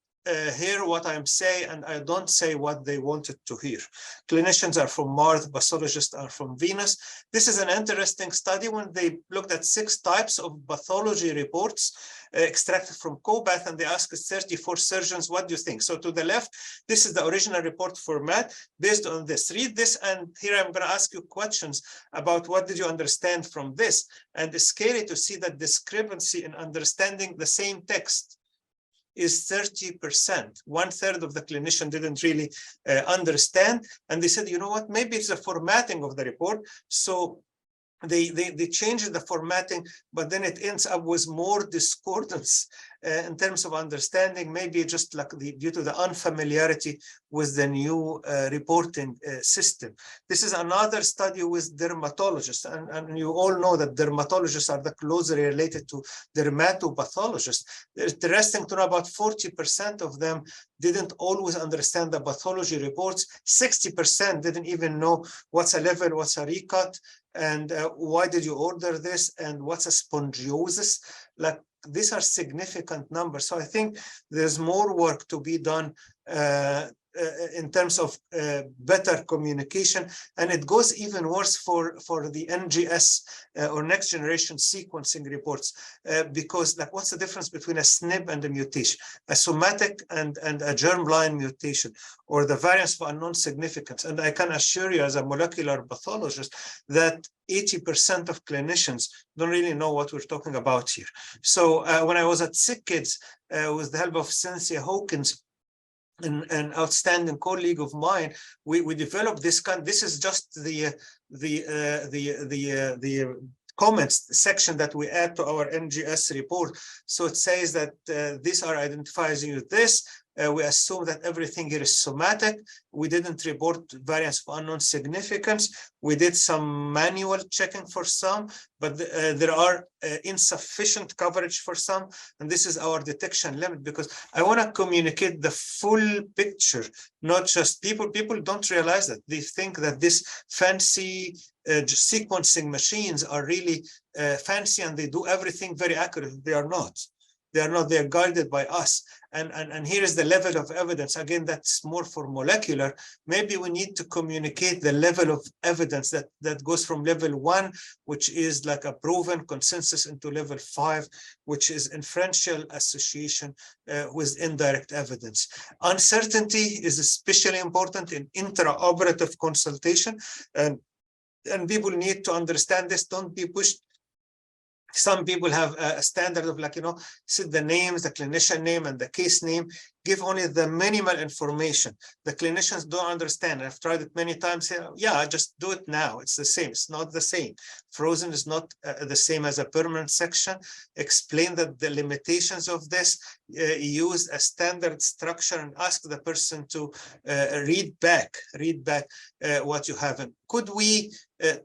hear what I'm saying, and I don't say what they wanted to hear. Clinicians are from Mars, pathologists are from Venus. This is an interesting study when they looked at 6 types of pathology reports extracted from COBATH, and they asked 34 surgeons, what do you think? So to the left, this is the original report format based on this. Read this, and here I'm going to ask you questions about what did you understand from this. And it's scary to see that discrepancy in understanding the same text is 30%. 1/3 of the clinician didn't really understand. And they said, you know what, maybe it's the formatting of the report. So they changed the formatting, but then it ends up with more discordance in terms of understanding, maybe just like due to the unfamiliarity with the new reporting system. This is another study with dermatologists, and you all know that dermatologists are the closely related to dermatopathologists. It's interesting to know about 40% of them didn't always understand the pathology reports. 60% didn't even know what's a level, what's a recut, and why did you order this, and what's a spongiosis. Like, these are significant numbers. So I think there's more work to be done in terms of better communication, and it goes even worse for the NGS or next generation sequencing reports, because like, what's the difference between a SNP and a mutation, a somatic and a germline mutation, or the variance of unknown significance? And I can assure you as a molecular pathologist that 80% of clinicians don't really know what we're talking about here. So when I was at Sick Kids, with the help of Cynthia Hawkins, an outstanding colleague of mine, we developed this this is just the comments section that we add to our NGS report. So it says that these are identifying this. We assume that everything here is somatic. We didn't report variants of unknown significance. We did some manual checking for some, but there are insufficient coverage for some. And this is our detection limit, because I want to communicate the full picture, not just people don't realize that. They think that this fancy sequencing machines are really fancy and they do everything very accurate. They are not. They are not, they're guided by us. And here is the level of evidence. Again, that's more for molecular. Maybe we need to communicate the level of evidence that goes from level 1, which is like a proven consensus, into level 5, which is inferential association with indirect evidence. Uncertainty is especially important in intraoperative consultation, and people need to understand this. Don't be pushed. Some people have a standard of, like, sit the names, the clinician name and the case name, give only the minimal information. The clinicians don't understand. I've tried it many times. Yeah, just do it now. It's the same. It's not the same. Frozen is not the same as a permanent section. Explain that the limitations of this, use a standard structure and ask the person to read back what you have. And could we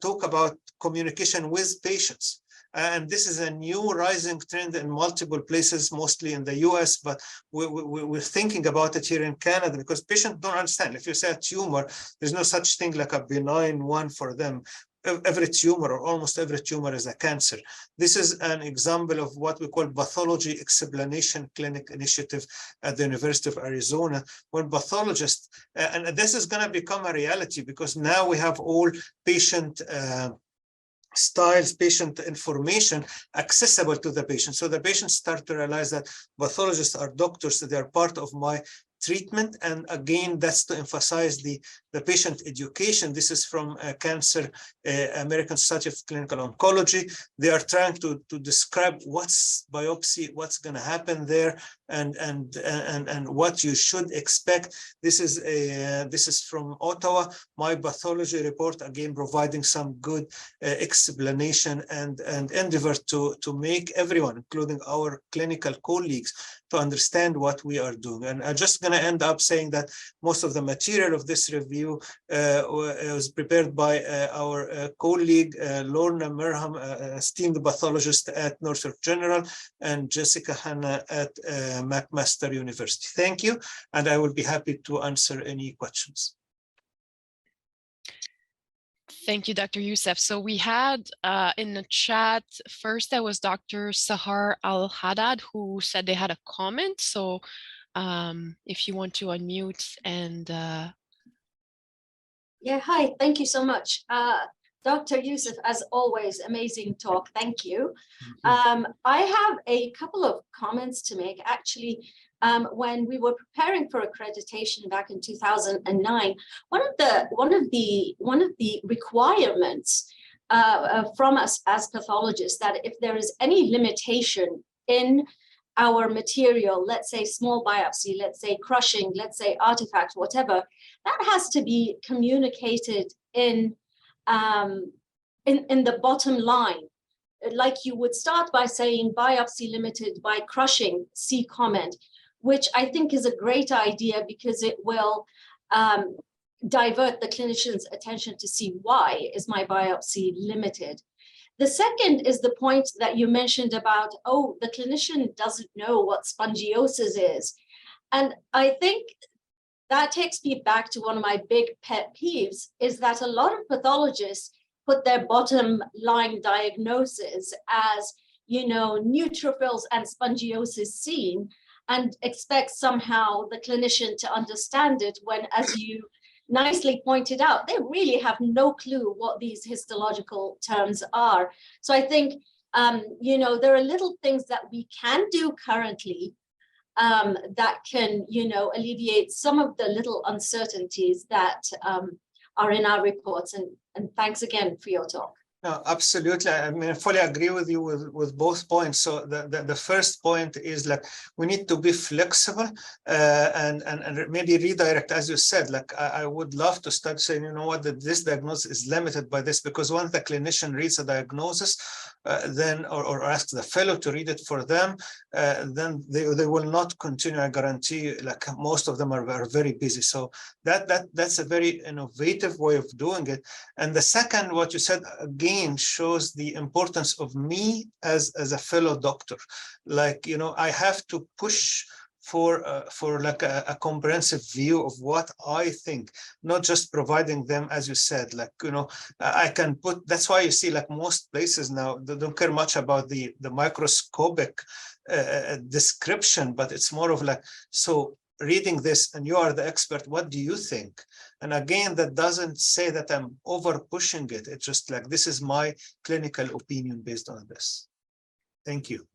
talk about communication with patients? And this is a new rising trend in multiple places, mostly in the US, but we're thinking about it here in Canada, because patients don't understand. If you say a tumor, there's no such thing like a benign one for them. Every tumor, or almost every tumor, is a cancer. This is an example of what we call Pathology Explanation Clinic Initiative at the University of Arizona, when pathologists, and this is going to become a reality, because now we have all patient styles, patient information accessible to the patient. So the patients start to realize that pathologists are doctors, that they are part of my treatment. And again, that's to emphasize the patient education. This is from Cancer, American Society of Clinical Oncology. They are trying to describe what's biopsy, what's going to happen there, and what you should expect. This is from Ottawa, my pathology report, again providing some good explanation and endeavor to make everyone, including our clinical colleagues, to understand what we are doing. And I'm just going to end up saying that most of the material of this review was prepared by our colleague, Lorna Merham, esteemed pathologist at Norfolk General, and Jessica Hanna at McMaster University. Thank you, and I will be happy to answer any questions. Thank you, Dr. Yousef. So we had in the chat, first there was Dr. Sahar Al Haddad, who said they had a comment. So if you want to unmute and... Yeah, hi, thank you so much. Dr. Yousef, as always, amazing talk, thank you. I have a couple of comments to make. Actually, when we were preparing for accreditation back in 2009, one of the requirements from us as pathologists, that if there is any limitation in our material, let's say small biopsy, let's say crushing, let's say artifact, whatever, that has to be communicated in the bottom line. Like you would start by saying biopsy limited by crushing, see comment, which I think is a great idea, because it will divert the clinician's attention to see why is my biopsy limited. The second is the point that you mentioned about, oh, the clinician doesn't know what spongiosis is. And I think that takes me back to one of my big pet peeves, is that a lot of pathologists put their bottom line diagnosis as, neutrophils and spongiosis seen, and expect somehow the clinician to understand it, when, as you nicely pointed out, they really have no clue what these histological terms are. So I think, there are little things that we can do currently that can, alleviate some of the little uncertainties that are in our reports. And thanks again for your talk. No, absolutely. I mean, I fully agree with you with both points. So the first point is, like, we need to be flexible and maybe redirect, as you said. Like, I would love to start saying, you know what, that this diagnosis is limited by this, because once the clinician reads a diagnosis, then or asks the fellow to read it for them, then they will not continue. I guarantee, like, most of them are very busy. So that's a very innovative way of doing it. And the second, what you said again, shows the importance of me as a fellow doctor. Like, I have to push for like a comprehensive view of what I think, not just providing them, as you said, like, you know, I can put, that's why you see like most places now, they don't care much about the microscopic description, but it's more of like, so reading this and you are the expert, what do you think? And again, that doesn't say that I'm over pushing it. It's just like, this is my clinical opinion based on this. Thank you.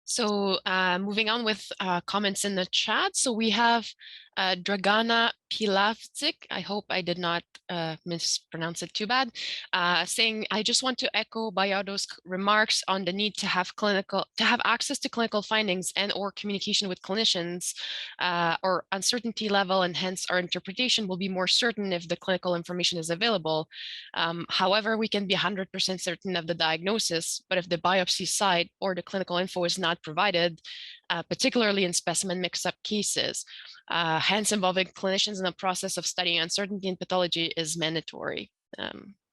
So moving on with comments in the chat. So we have Dragana Patel, I hope I did not mispronounce it too bad, saying, I just want to echo Bayado's remarks on the need to have access to clinical findings and or communication with clinicians or uncertainty level, and hence our interpretation will be more certain if the clinical information is available. However, we can be 100% certain of the diagnosis, but if the biopsy site or the clinical info is not provided, particularly in specimen mix-up cases, hence involving clinicians in the process of studying uncertainty in pathology is mandatory.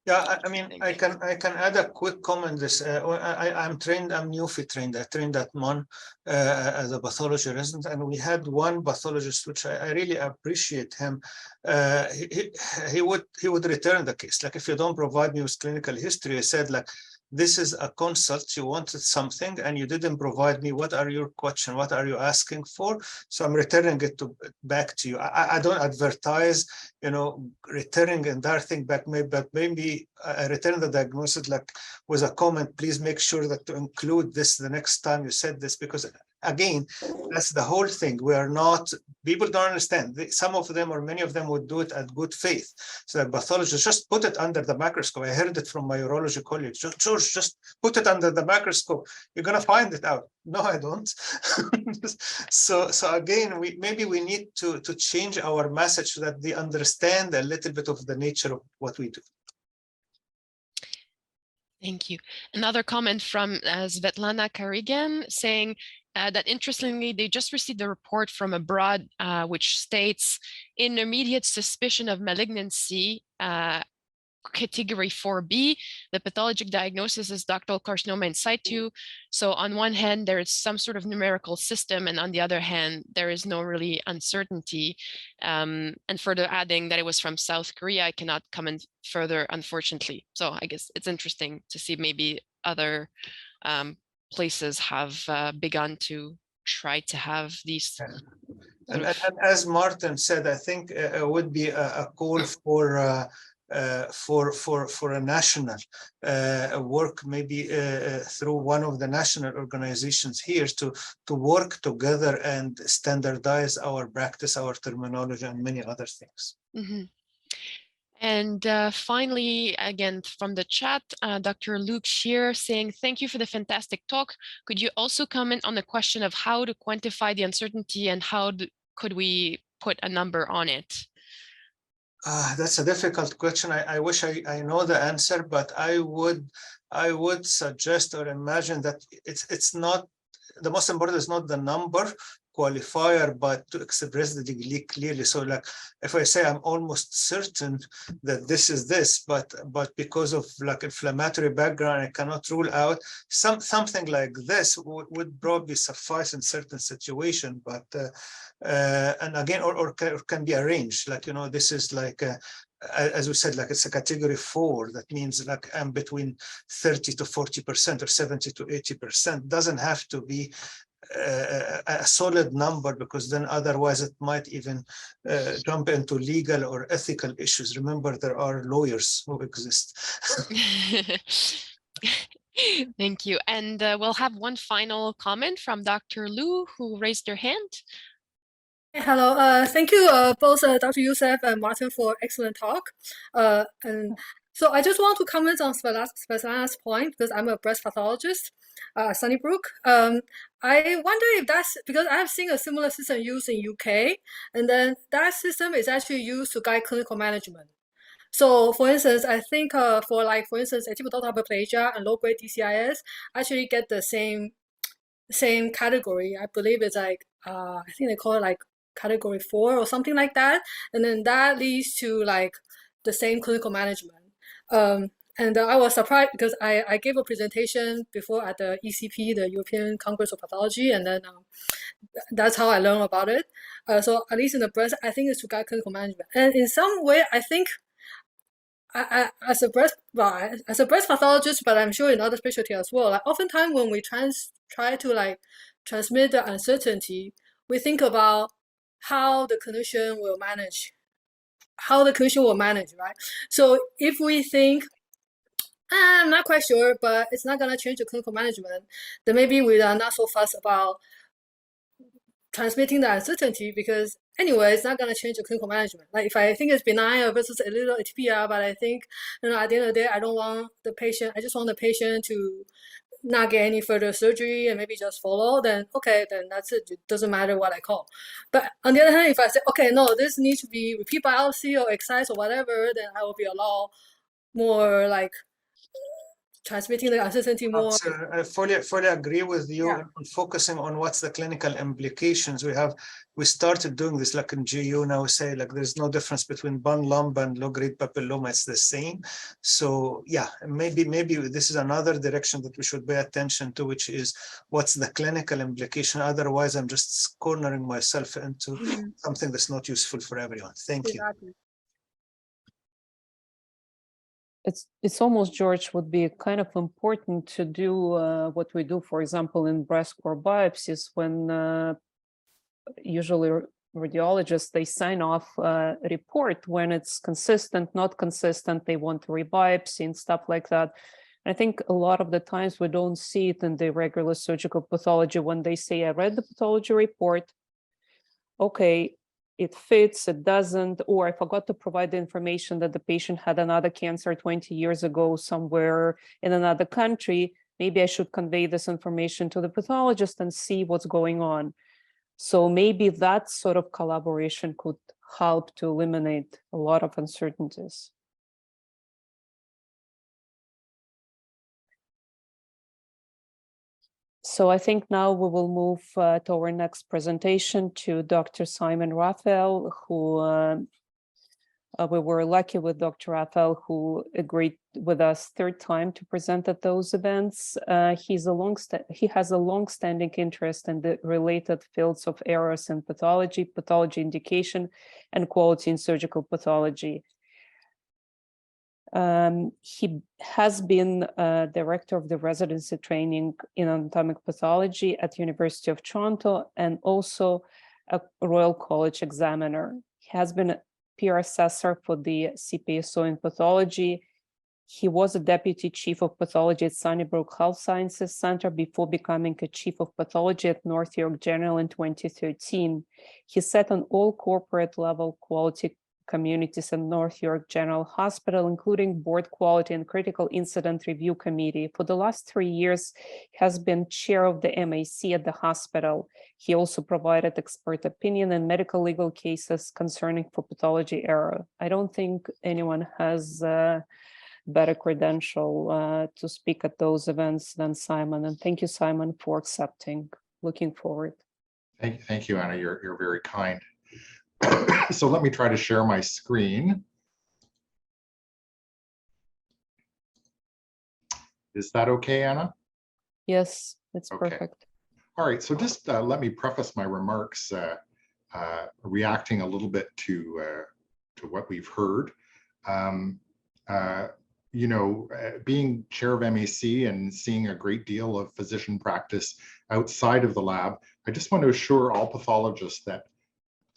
Yeah, I mean, I can add a quick comment. This I'm trained, I'm NUFI trained. I trained at MON as a pathology resident, and we had one pathologist, which I really appreciate him. He would return the case. Like, if you don't provide me with clinical history, he said, like, this is a consult, you wanted something and you didn't provide me. What are your questions? What are you asking for? So I'm returning it back to you. I don't advertise, you know, returning entire thing back, but maybe I return the diagnosis like with a comment, please make sure that to include this the next time you said this, because again, that's the whole thing. We are not, people don't understand. Some of them or many of them would do it at good faith. So the pathologists just put it under the microscope. I heard it from my urology colleagues. George, just put it under the microscope. You're going to find it out. No, I don't. So again, maybe we need to change our message so that they understand a little bit of the nature of what we do. Thank you. Another comment from Svetlana Karigan saying that interestingly, they just received a report from abroad which states intermediate suspicion of malignancy, category 4B, the pathologic diagnosis is ductal carcinoma in situ. So on one hand, there is some sort of numerical system, and on the other hand, there is no really uncertainty. And further adding that it was from South Korea, I cannot comment further, unfortunately. So I guess it's interesting to see maybe other places have begun to try to have these. And as Martin said, I think it would be a call for a national work, maybe through one of the national organizations here to work together and standardize our practice, our terminology, and many other things. Mm-hmm. And finally, again, from the chat, Dr. Luke Shear saying, thank you for the fantastic talk. Could you also comment on the question of how to quantify the uncertainty and how could we put a number on it? That's a difficult question. I wish I know the answer, but I would suggest or imagine that it's not, the most important is not the number qualifier, but to express the degree clearly. So like, if I say I'm almost certain that this is this, but because of like inflammatory background, I cannot rule out, something like this would probably suffice in certain situation. But and again, or can be arranged. Like, you know, this is like as we said, like it's a category 4. That means like I'm between 30 to 40% or 70 to 80%. Doesn't have to be a solid number, because then otherwise it might even jump into legal or ethical issues. Remember, there are lawyers who exist. Thank you. And we'll have one final comment from Dr. Liu, who raised her hand. Hello, thank you both Dr. Yousef and Martin for excellent talk. And so I just want to comment on Svetlana's point, because I'm a breast pathologist at Sunnybrook. I wonder if that's because I've seen a similar system used in UK, and then that system is actually used to guide clinical management. So for instance, I think for instance, atypical ductal hyperplasia and low-grade DCIS actually get the same category. I believe it's like, I think they call it like category 4 or something like that. And then that leads to like the same clinical management. And I was surprised because I gave a presentation before at the ECP, the European Congress of Pathology, and then that's how I learned about it. So at least in the breast, I think it's to guide clinical management. And in some way, I think as a breast pathologist, but I'm sure in other specialty as well, like oftentimes when we try to like transmit the uncertainty, we think about how the clinician will manage, right? So if we think, I'm not quite sure, but it's not gonna change the clinical management, then maybe we are not so fussed about transmitting the uncertainty because anyway, it's not going to change the clinical management. Like if I think it's benign versus a little ATPR, but I think, at the end of the day, I don't want the patient, I just want the patient to not get any further surgery and maybe just follow, then okay, then that's it. It doesn't matter what I call. But on the other hand, if I say, okay, no, this needs to be repeat biopsy or excise or whatever, then I will be a lot more like transmitting the uncertainty more. I fully agree with you on focusing on what's the clinical implications. We started doing this like in GU now, say like there's no difference between bun lump and low-grade papilloma, it's the same. So yeah, maybe this is another direction that we should pay attention to, which is what's the clinical implication. Otherwise, I'm just cornering myself into something that's not useful for everyone. Thank you. It's almost, George, would be kind of important to do what we do, for example, in breast core biopsies when usually radiologists, they sign off a report when it's consistent, not consistent, they want to rebiopsy and stuff like that. I think a lot of the times we don't see it in the regular surgical pathology when they say, I read the pathology report, okay, it fits, it doesn't, or I forgot to provide the information that the patient had another cancer 20 years ago somewhere in another country. Maybe I should convey this information to the pathologist and see what's going on. So maybe that sort of collaboration could help to eliminate a lot of uncertainties. So I think now we will move to our next presentation to Dr. Simon Raphael, who we were lucky with Dr. Raphael, who agreed with us third time to present at those events. He has a long-standing interest in the related fields of errors in pathology, pathology indication, and quality in surgical pathology. He has been director of the residency training in anatomic pathology at University of Toronto and also a Royal College examiner. He has been a peer assessor for the CPSO in pathology. He was a deputy chief of pathology at Sunnybrook Health Sciences Center before becoming a chief of pathology at North York General in 2013. He sat on all corporate level quality communities in North York General Hospital, including board quality and critical incident review committee. For the last 3 years, he has been chair of the MAC at the hospital. He also provided expert opinion in medical legal cases concerning for pathology error. I don't think anyone has better credential to speak at those events than Simon. And thank you, Simon, for accepting. Looking forward. Thank you, Anna. You're very kind. So let me try to share my screen. Is that okay, Anna? Yes, it's okay. Perfect. All right, so just let me preface my remarks reacting a little bit to what we've heard. You know, being chair of MAC and seeing a great deal of physician practice outside of the lab, I just want to assure all pathologists that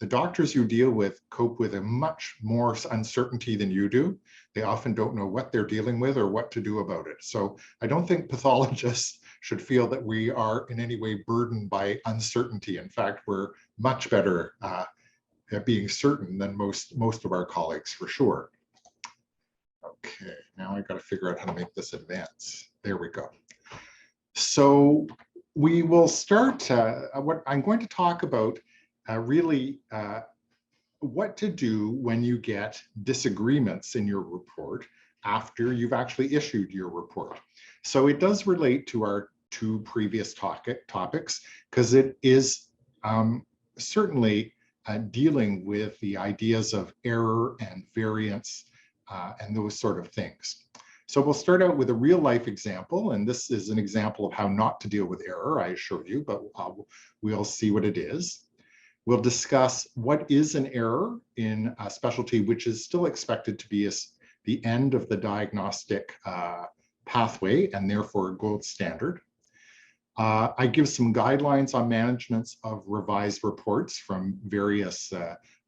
the doctors you deal with cope with a much more uncertainty than you do. They often don't know what they're dealing with or what to do about it. So I don't think pathologists should feel that we are in any way burdened by uncertainty. In fact, we're much better at being certain than most of our colleagues, for sure. Okay, now I've got to figure out how to make this advance. There we go. So we will start, what I'm going to talk about really what to do when you get disagreements in your report after you've actually issued your report. So it does relate to our two previous topics because it is certainly dealing with the ideas of error and variance and those sort of things. So we'll start out with a real life example, and this is an example of how not to deal with error, I assure you, but we'll see what it is. We'll discuss what is an error in a specialty which is still expected to be the end of the diagnostic pathway and therefore a gold standard. I give some guidelines on management of revised reports from various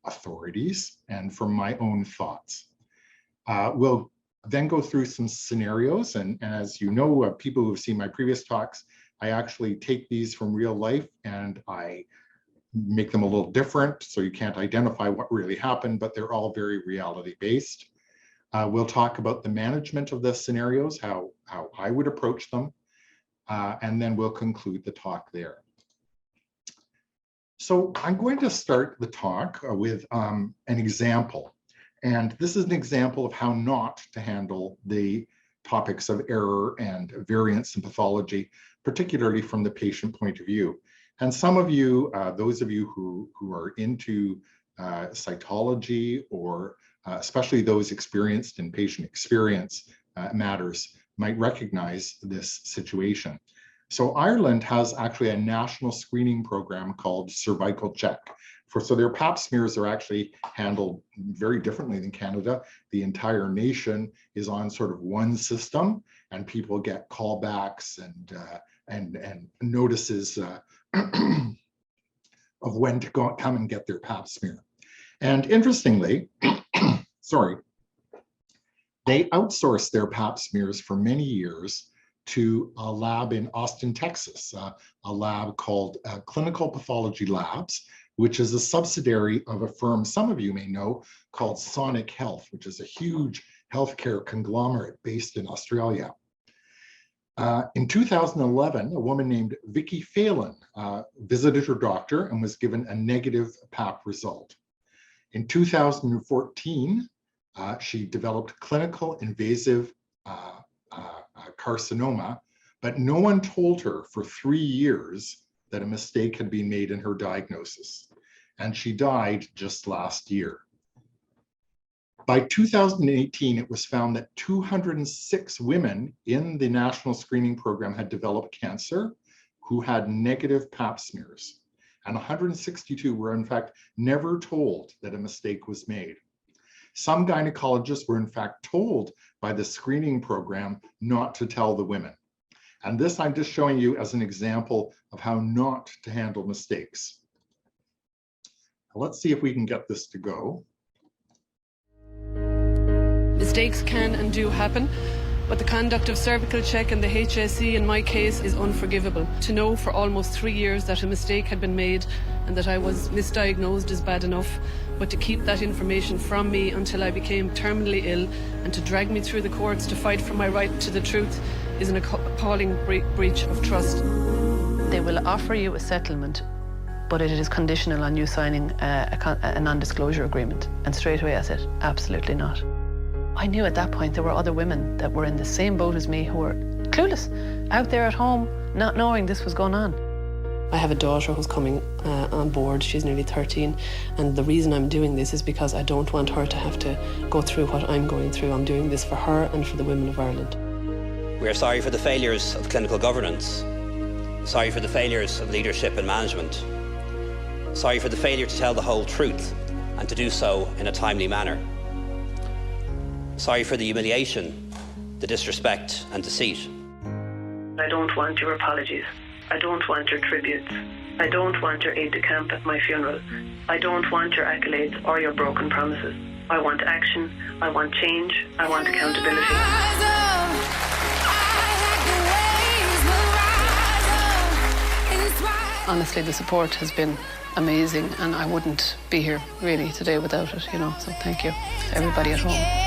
authorities and from my own thoughts. We'll then go through some scenarios, and as you know, people who have seen my previous talks, I actually take these from real life and I make them a little different so you can't identify what really happened, but they're all very reality based. We'll talk about the management of the scenarios, how I would approach them, and then we'll conclude the talk there. So I'm going to start the talk with an example. And this is an example of how not to handle the topics of error and variance in pathology, particularly from the patient point of view. And some of you, those of you who are into cytology, or especially those experienced in patient experience matters, might recognize this situation. So Ireland has actually a national screening program called Cervical Check. So their pap smears are actually handled very differently than Canada. The entire nation is on sort of one system, and people get callbacks and notices of when to come and get their pap smear. And interestingly, sorry, they outsourced their pap smears for many years to a lab in Austin, Texas, a lab called Clinical Pathology Labs, which is a subsidiary of a firm some of you may know called Sonic Health, which is a huge healthcare conglomerate based in Australia. In 2011, a woman named Vicky Phelan visited her doctor and was given a negative pap result. In 2014, she developed clinical invasive carcinoma, but no one told her for 3 years that a mistake had been made in her diagnosis, and she died just last year. By 2018, it was found that 206 women in the national screening program had developed cancer who had negative pap smears, and 162 were in fact never told that a mistake was made. Some gynecologists were in fact told by the screening program not to tell the women. And this I'm just showing you as an example of how not to handle mistakes. Let's see if we can get this to go. Mistakes can and do happen, but the conduct of cervical check and the HSE in my case is unforgivable. To know for almost 3 years that a mistake had been made and that I was misdiagnosed is bad enough, but to keep that information from me until I became terminally ill and to drag me through the courts to fight for my right to the truth is an appalling breach of trust. They will offer you a settlement, but it is conditional on you signing a non-disclosure agreement. And straight away I said, absolutely not. I knew at that point there were other women that were in the same boat as me who were clueless, out there at home, not knowing this was going on. I have a daughter who's coming on board. She's nearly 13, and the reason I'm doing this is because I don't want her to have to go through what I'm going through. I'm doing this for her and for the women of Ireland. We are sorry for the failures of clinical governance, sorry for the failures of leadership and management, sorry for the failure to tell the whole truth and to do so in a timely manner. Sorry for the humiliation, the disrespect and deceit. I don't want your apologies. I don't want your tributes. I don't want your aide de camp at my funeral. I don't want your accolades or your broken promises. I want action. I want change. I want accountability. Honestly, the support has been amazing, and I wouldn't be here really today without it, you know, so thank you to everybody at home.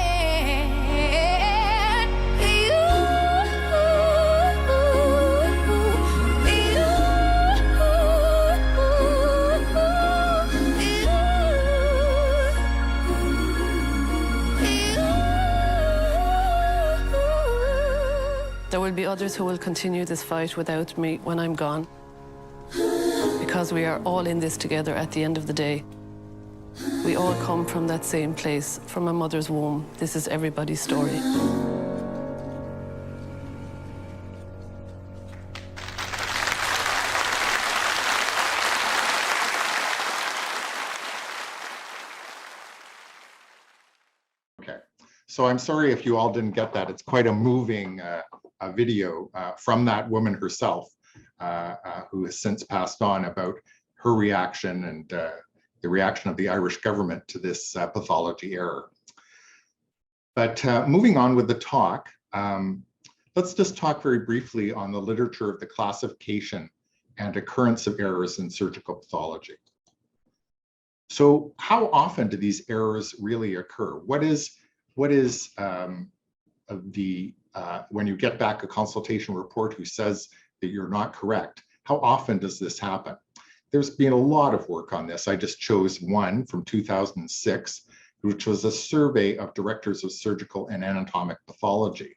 There will be others who will continue this fight without me when I'm gone, because we are all in this together at the end of the day. We all come from that same place, from a mother's womb. This is everybody's story. So I'm sorry if you all didn't get that. It's quite a moving video from that woman herself, who has since passed on, about her reaction and the reaction of the Irish government to this pathology error. But moving on with the talk, let's just talk very briefly on the literature of the classification and occurrence of errors in surgical pathology. So how often do these errors really occur? What is when you get back a consultation report who says that you're not correct, how often does this happen? There's been a lot of work on this. I just chose one from 2006, which was a survey of directors of surgical and anatomic pathology.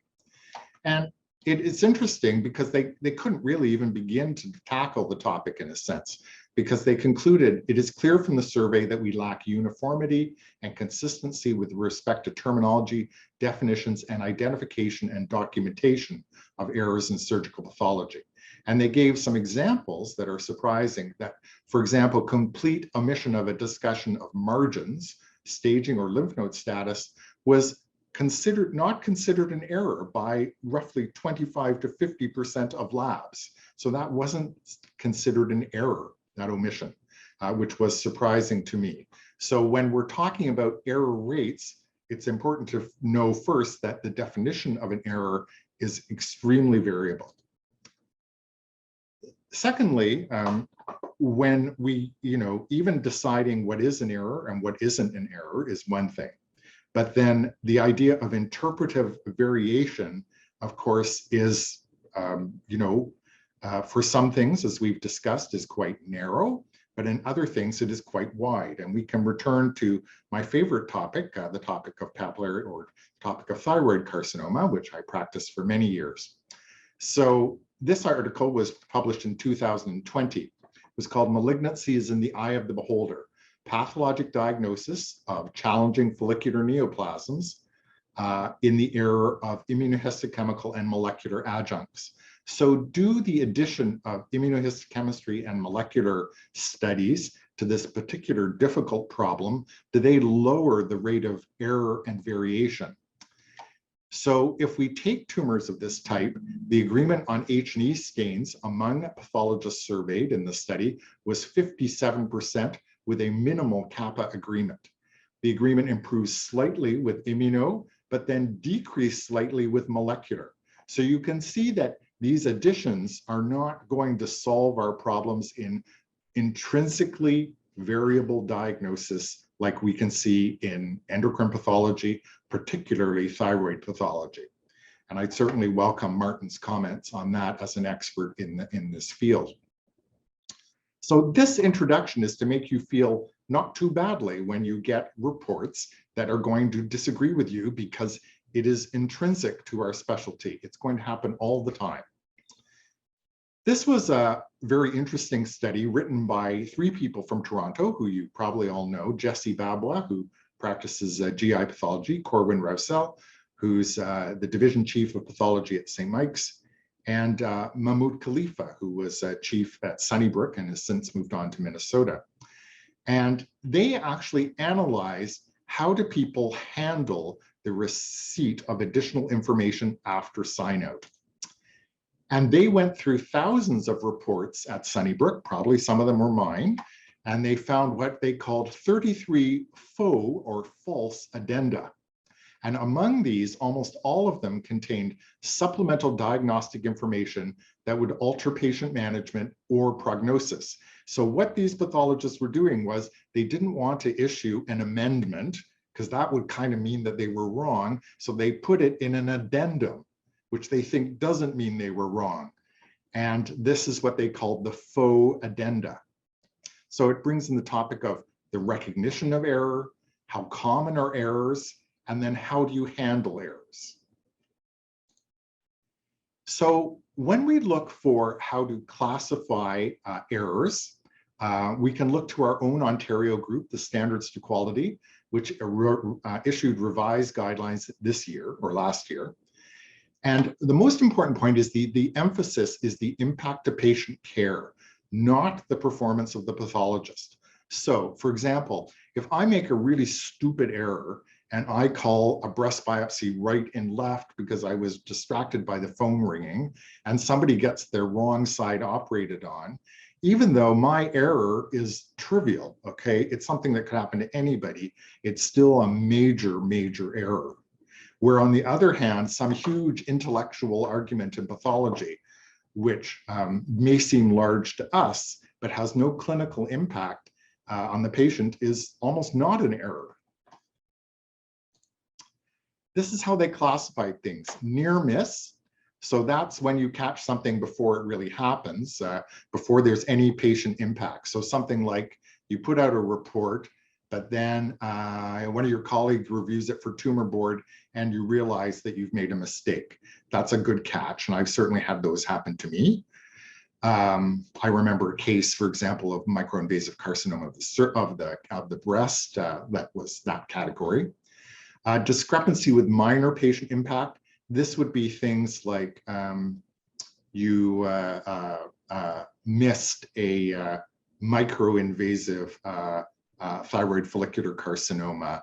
And it's interesting because they couldn't really even begin to tackle the topic in a sense, because they concluded it is clear from the survey that we lack uniformity and consistency with respect to terminology, definitions, and identification and documentation of errors in surgical pathology. And they gave some examples that are surprising, that, for example, complete omission of a discussion of margins, staging, or lymph node status was not considered an error by roughly 25 to 50% of labs. So that wasn't considered an error, that omission, which was surprising to me. So when we're talking about error rates, it's important to know first that the definition of an error is extremely variable. Secondly, when we, even deciding what is an error and what isn't an error is one thing. But then the idea of interpretive variation, of course, is, for some things, as we've discussed, is quite narrow, but in other things, it is quite wide. And we can return to my favorite topic, the topic of papillary, or topic of thyroid carcinoma, which I practiced for many years. So this article was published in 2020. It was called "Malignancy is in the Eye of the Beholder: Pathologic Diagnosis of Challenging Follicular Neoplasms in the Era of Immunohistochemical and Molecular Adjuncts." So do the addition of immunohistochemistry and molecular studies to this particular difficult problem, do they lower the rate of error and variation? So if we take tumors of this type, the agreement on H&E stains among pathologists surveyed in the study was 57%, with a minimal kappa agreement. The agreement improves slightly with immuno, but then decreased slightly with molecular. So you can see that these additions are not going to solve our problems in intrinsically variable diagnosis like we can see in endocrine pathology, particularly thyroid pathology. And I'd certainly welcome Martin's comments on that as an expert in this field. So this introduction is to make you feel not too badly when you get reports that are going to disagree with you, because it is intrinsic to our specialty. It's going to happen all the time. This was a very interesting study written by 3 people from Toronto, who you probably all know: Jesse Babwa, who practices GI pathology; Corwin Raphael, who's the division chief of pathology at St. Mike's; and Mahmoud Khalifa, who was chief at Sunnybrook and has since moved on to Minnesota. And they actually analyzed how do people handle the receipt of additional information after sign out. And they went through thousands of reports at Sunnybrook, probably some of them were mine, and they found what they called 33 faux or false addenda. And among these, almost all of them contained supplemental diagnostic information that would alter patient management or prognosis. So what these pathologists were doing was they didn't want to issue an amendment, because that would kind of mean that they were wrong. So they put it in an addendum, which they think doesn't mean they were wrong. And this is what they called the faux addenda. So it brings in the topic of the recognition of error, how common are errors, and then how do you handle errors? So when we look for how to classify errors, we can look to our own Ontario group, the Standards to Quality, which issued revised guidelines this year or last year. And the most important point is the emphasis is the impact to patient care, not the performance of the pathologist. So, for example, if I make a really stupid error and I call a breast biopsy right and left because I was distracted by the phone ringing, and somebody gets their wrong side operated on, even though my error is trivial, okay? It's something that could happen to anybody. It's still a major, major error. Where on the other hand, some huge intellectual argument in pathology, which may seem large to us, but has no clinical impact on the patient, is almost not an error. This is how they classify things. Near miss. So that's when you catch something before it really happens, before there's any patient impact. So something like you put out a report, but then one of your colleagues reviews it for tumor board and you realize that you've made a mistake. That's a good catch. And I've certainly had those happen to me. I remember a case, for example, of microinvasive carcinoma of the breast that was that category. Discrepancy with minor patient impact. This would be things like you missed a microinvasive thyroid follicular carcinoma,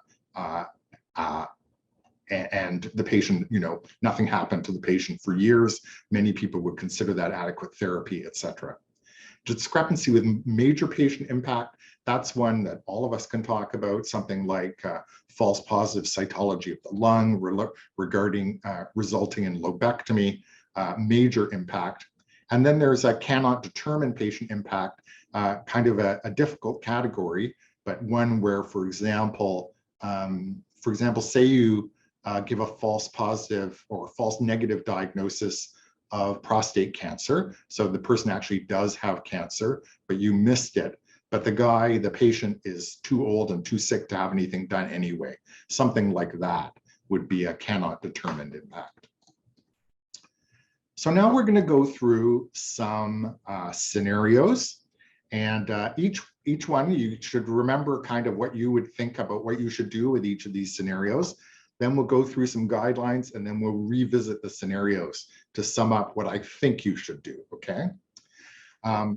and the patient, nothing happened to the patient for years. Many people would consider that adequate therapy, etc. Discrepancy with major patient impact, that's one that all of us can talk about, something like false positive cytology of the lung regarding resulting in lobectomy, major impact. And then there's a cannot determine patient impact, kind of a difficult category, but one where, for example, say you give a false positive or false negative diagnosis of prostate cancer. So the person actually does have cancer, but you missed it. But the patient is too old and too sick to have anything done anyway. Something like that would be a cannot determine impact. So now we're going to go through some scenarios, and each one you should remember kind of what you would think about what you should do with each of these scenarios. Then we'll go through some guidelines, and then we'll revisit the scenarios to sum up what I think you should do, okay?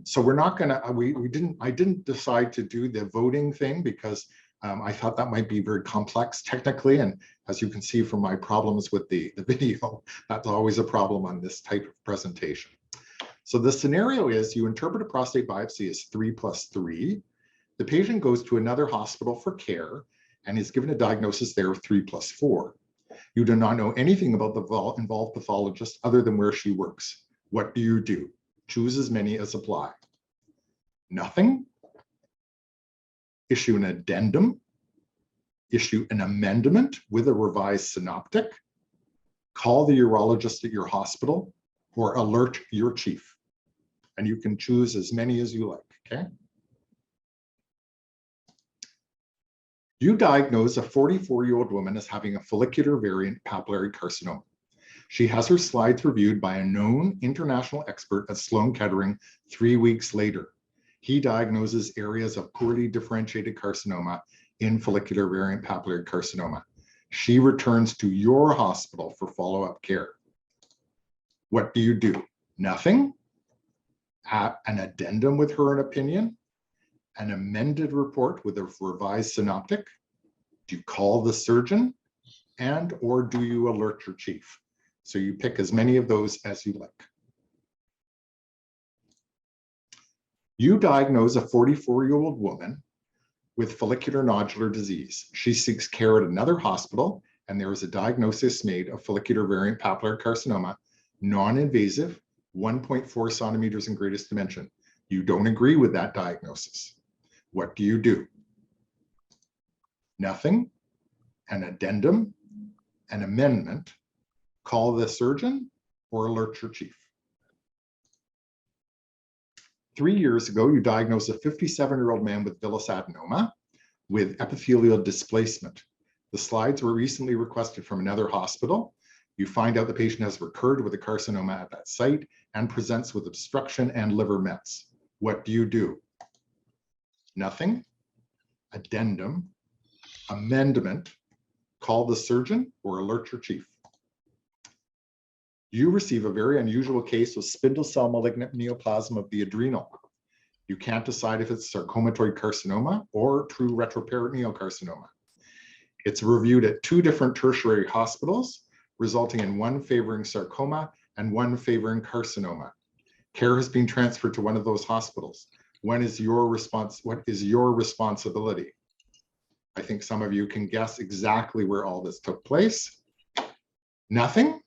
So we're not gonna, I didn't decide to do the voting thing because I thought that might be very complex technically. And as you can see from my problems with the video, that's always a problem on this type of presentation. So the scenario is you interpret a prostate biopsy as 3 + 3. The patient goes to another hospital for care and is given a diagnosis there of 3 + 4. You do not know anything about the involved pathologist other than where she works. What do you do? Choose as many as apply. Nothing. Issue an addendum. Issue an amendment with a revised synoptic. Call the urologist at your hospital or alert your chief. And you can choose as many as you like, okay? You diagnose a 44-year-old woman as having a follicular variant papillary carcinoma. She has her slides reviewed by a known international expert at Sloan Kettering 3 weeks later. He diagnoses areas of poorly differentiated carcinoma in follicular variant papillary carcinoma. She returns to your hospital for follow-up care. What do you do? Nothing. An addendum with her opinion. An amended report with a revised synoptic. Do you call the surgeon? And or do you alert your chief? So you pick as many of those as you like. You diagnose a 44-year-old woman with follicular nodular disease. She seeks care at another hospital, and there is a diagnosis made of follicular variant papillary carcinoma, non-invasive, 1.4 centimeters in greatest dimension. You don't agree with that diagnosis. What do you do? Nothing. An addendum, an amendment, call the surgeon, or alert your chief. 3 years ago, you diagnosed a 57-year-old man with villus adenoma with epithelial displacement. The slides were recently requested from another hospital. You find out the patient has recurred with a carcinoma at that site and presents with obstruction and liver mets. What do you do? Nothing. Addendum, amendment, call the surgeon, or alert your chief. You receive a very unusual case of spindle cell malignant neoplasm of the adrenal. You can't decide if it's sarcomatoid carcinoma or true retroperitoneal carcinoma. It's reviewed at 2 different tertiary hospitals, resulting in one favoring sarcoma and one favoring carcinoma. Care has been transferred to one of those hospitals. What is your responsibility? I think some of you can guess exactly where all this took place. Nothing,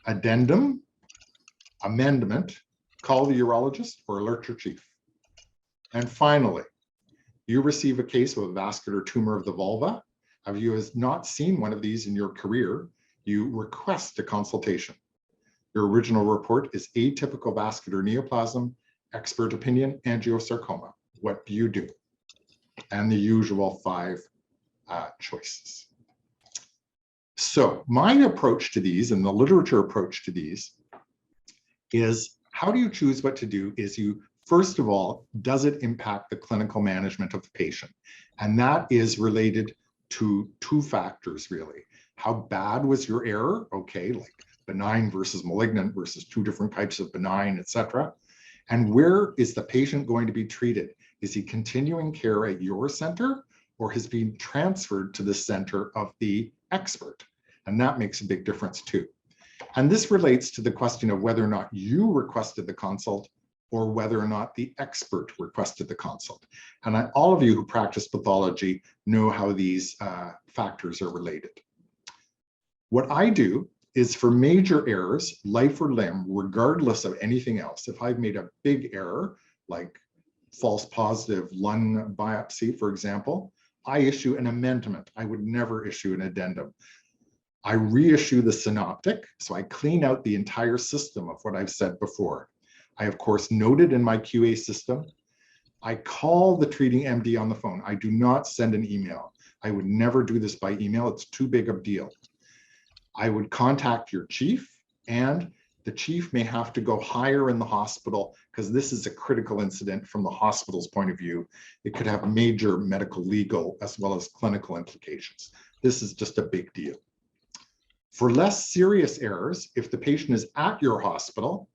addendum, amendment, call the urologist or alert your chief. And finally, you receive a case of a vascular tumor of the vulva. If you have not seen one of these in your career, you request a consultation. Your original report is atypical vascular neoplasm, expert opinion, angiosarcoma. What do you do? And the usual 5 choices. So my approach to these and the literature approach to these is, how do you choose what to do? Is you, first of all, does it impact the clinical management of the patient? And that is related to 2 factors, really. How bad was your error? Okay, like benign versus malignant versus 2 different types of benign, etc. And where is the patient going to be treated? Is he continuing care at your center, or has been transferred to the center of the expert? And that makes a big difference too. And this relates to the question of whether or not you requested the consult or whether or not the expert requested the consult. And all of you who practice pathology know how these factors are related. What I do is, for major errors, life or limb, regardless of anything else, if I've made a big error, like false positive lung biopsy, for example, I issue an amendment. I would never issue an addendum. I reissue the synoptic, so I clean out the entire system of what I've said before. I, of course, noted in my QA system. I call the treating MD on the phone. I do not send an email. I would never do this by email. It's too big a deal. I would contact your chief, and the chief may have to go higher in the hospital because this is a critical incident from the hospital's point of view. It could have major medical, legal, as well as clinical implications. This is just a big deal. For less serious errors, if the patient is at your hospital,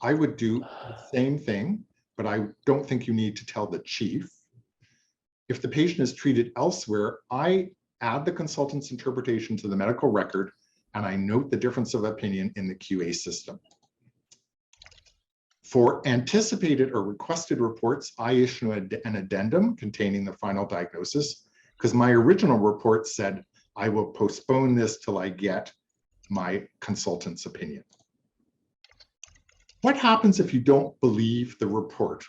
I would do the same thing, but I don't think you need to tell the chief. If the patient is treated elsewhere, I add the consultant's interpretation to the medical record, and I note the difference of opinion in the QA system. For anticipated or requested reports, I issue an addendum containing the final diagnosis, because my original report said I will postpone this till I get my consultant's opinion. What happens if you don't believe the report?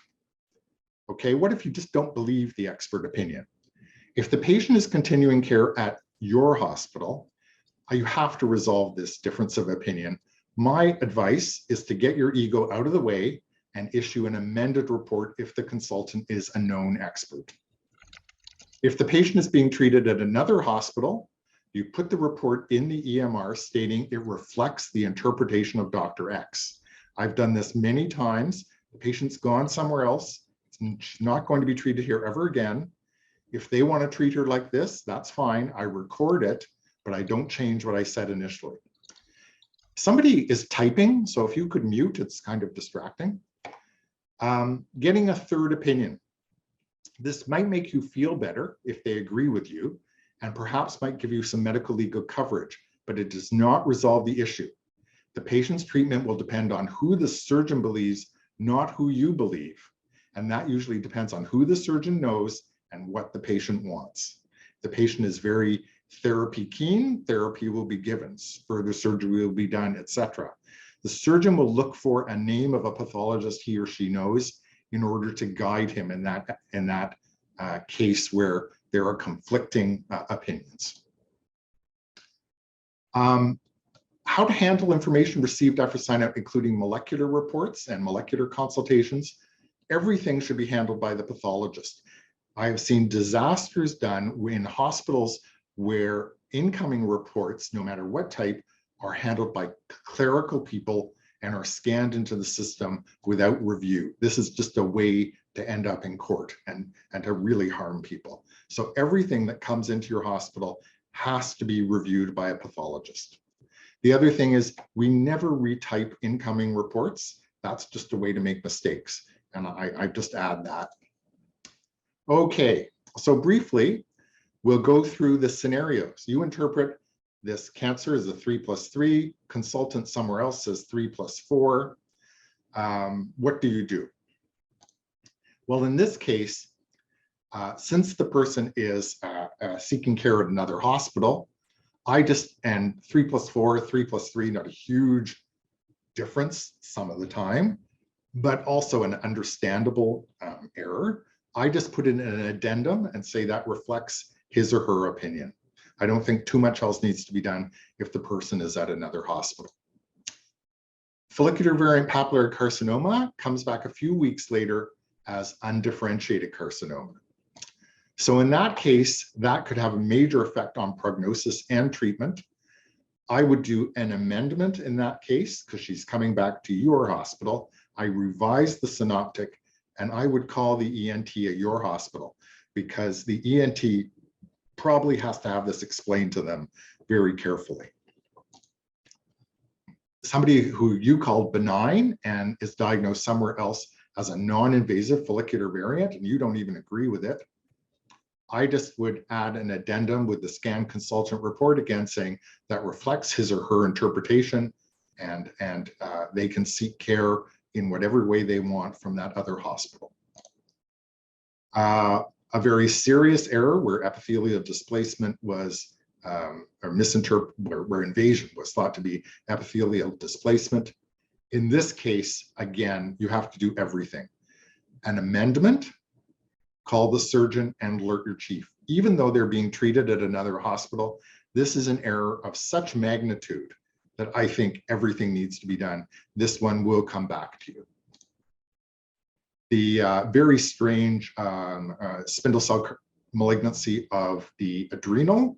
Okay, what if you just don't believe the expert opinion? If the patient is continuing care at your hospital, you have to resolve this difference of opinion. My advice is to get your ego out of the way and issue an amended report if the consultant is a known expert. If the patient is being treated at another hospital, you put the report in the EMR stating it reflects the interpretation of Dr. X. I've done this many times. The patient's gone somewhere else. She's not going to be treated here ever again. If they want to treat her like this, that's fine. I record it, but I don't change what I said initially. Somebody is typing, so if you could mute, it's kind of distracting. Getting a third opinion. This might make you feel better if they agree with you, and perhaps might give you some medical legal coverage, but it does not resolve the issue. The patient's treatment will depend on who the surgeon believes, not who you believe. And that usually depends on who the surgeon knows and what the patient wants. The patient is very therapy keen, therapy will be given, further surgery will be done, etc. The surgeon will look for a name of a pathologist he or she knows in order to guide him in that case where there are conflicting opinions. How to handle information received after sign-up, including molecular reports and molecular consultations. Everything should be handled by the pathologist. I have seen disasters done in hospitals where incoming reports, no matter what type, are handled by clerical people and are scanned into the system without review. This is just a way to end up in court and to really harm people. So everything that comes into your hospital has to be reviewed by a pathologist. The other thing is we never retype incoming reports. That's just a way to make mistakes. And I just add that. Okay, so briefly, We'll go through the scenarios. You interpret this cancer as a 3+3, consultant somewhere else says 3+4. What do you do? Well, in this case, since the person is seeking care at another hospital, and 3+4, 3+3, not a huge difference some of the time, but also an understandable error. I just put in an addendum and say that reflects his or her opinion. I don't think too much else needs to be done if the person is at another hospital. Follicular variant papillary carcinoma comes back a few weeks later as undifferentiated carcinoma. So in that case, that could have a major effect on prognosis and treatment. I would do an amendment in that case because she's coming back to your hospital. I revise the synoptic and I would call the ENT at your hospital because the ENT probably has to have this explained to them very carefully. Somebody who you called benign and is diagnosed somewhere else as a non-invasive follicular variant and you don't even agree with it, I just would add an addendum with the scan consultant report again saying that reflects his or her interpretation and they can seek care in whatever way they want from that other hospital. A very serious error where epithelial displacement was, where invasion was thought to be epithelial displacement. In this case, again, you have to do everything. An amendment, call the surgeon and alert your chief. Even though they're being treated at another hospital, this is an error of such magnitude that I think everything needs to be done. This one will come back to you. The very strange spindle cell malignancy of the adrenal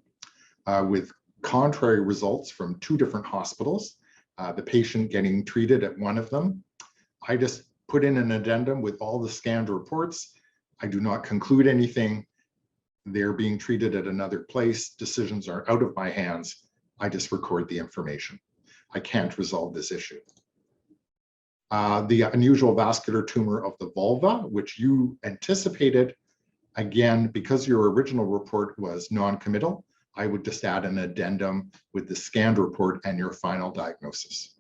with contrary results from 2 different hospitals, the patient getting treated at one of them. I just put in an addendum with all the scanned reports. I do not conclude anything. They're being treated at another place. Decisions are out of my hands. I just record the information. I can't resolve this issue. The unusual vascular tumor of the vulva, which you anticipated, again, because your original report was non-committal, I would just add an addendum with the scanned report and your final diagnosis.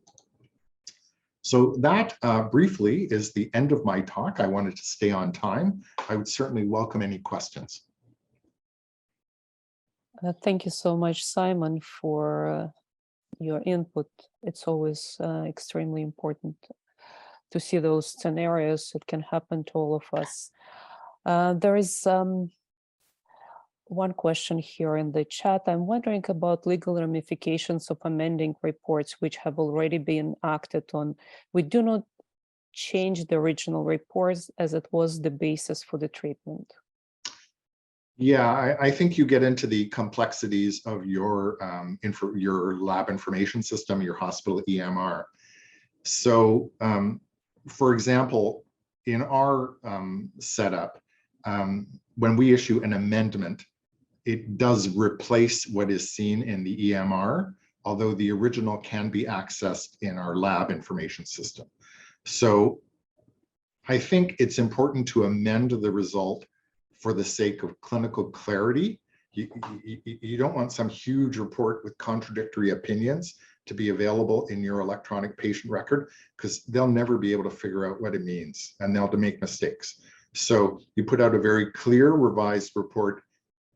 So that briefly is the end of my talk. I wanted to stay on time. I would certainly welcome any questions. Thank you so much, Simon, for your input. It's always extremely important to see those scenarios. It can happen to all of us. There is one question here in the chat. I'm wondering about legal ramifications of amending reports which have already been acted on. We do not change the original reports as it was the basis for the treatment. Yeah, I think you get into the complexities of your lab information system, your hospital EMR. So, for example, in our setup, when we issue an amendment, it does replace what is seen in the EMR, although the original can be accessed in our lab information system. So I think it's important to amend the result for the sake of clinical clarity. You don't want some huge report with contradictory opinions to be available in your electronic patient record because they'll never be able to figure out what it means and they'll make mistakes. So you put out a very clear revised report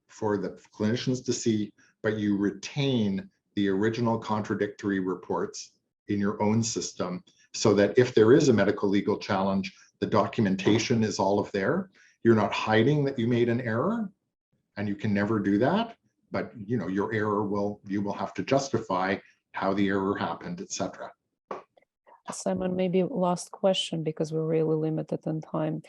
for the clinicians to see, but you retain the original contradictory reports in your own system so that if there is a medical legal challenge, the documentation is all of there. You're not hiding that you made an error, and you can never do that, but your error you will have to justify how the error happened, etc. Simon, maybe last question because we're really limited in time.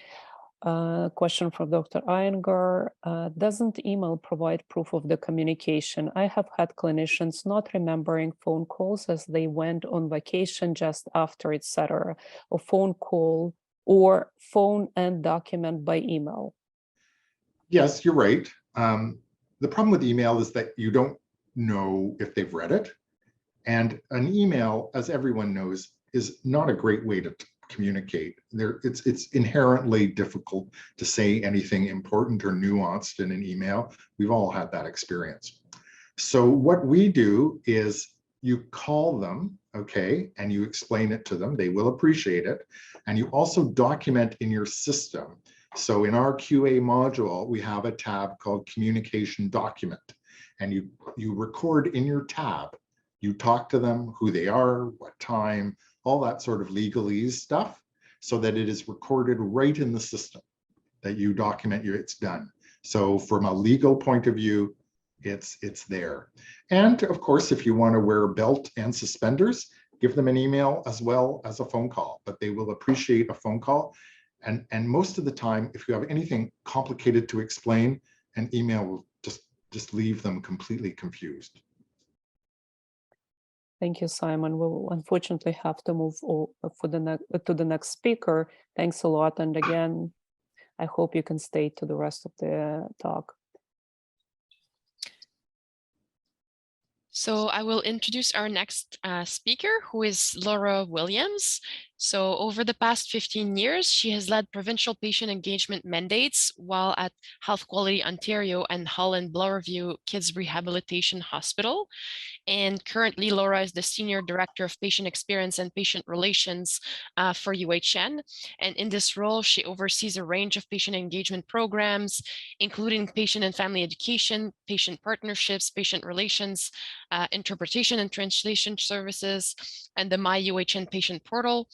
Question from Dr. Iyengar. Doesn't email provide proof of the communication? I have had clinicians not remembering phone calls as they went on vacation just after, etc., or phone call or phone and document by email. Yes, you're right. The problem with email is that you don't know if they've read it. And an email, as everyone knows, is not a great way to communicate. It's inherently difficult to say anything important or nuanced in an email. We've all had that experience. So what we do is you call them, okay, and you explain it to them. They will appreciate it. And you also document in your system. So in our QA module, we have a tab called Communication Document. And you record in your tab. You talk to them, who they are, what time, all that sort of legalese stuff, so that it is recorded right in the system that you document it's done. So from a legal point of view, it's there. And of course, if you want to wear a belt and suspenders, give them an email as well as a phone call, but they will appreciate a phone call. And most of the time, if you have anything complicated to explain, an email will just leave them completely confused. Thank you, Simon. We will unfortunately have to move to the next speaker. Thanks a lot. And again, I hope you can stay to the rest of the talk. So I will introduce our next speaker, who is Laura Williams. So over the past 15 years, she has led provincial patient engagement mandates while at Health Quality Ontario and Holland Bloorview Kids Rehabilitation Hospital. And currently, Laura is the Senior Director of Patient Experience and Patient Relations for UHN. And in this role, she oversees a range of patient engagement programs, including patient and family education, patient partnerships, patient relations, interpretation and translation services, and the My UHN patient portal.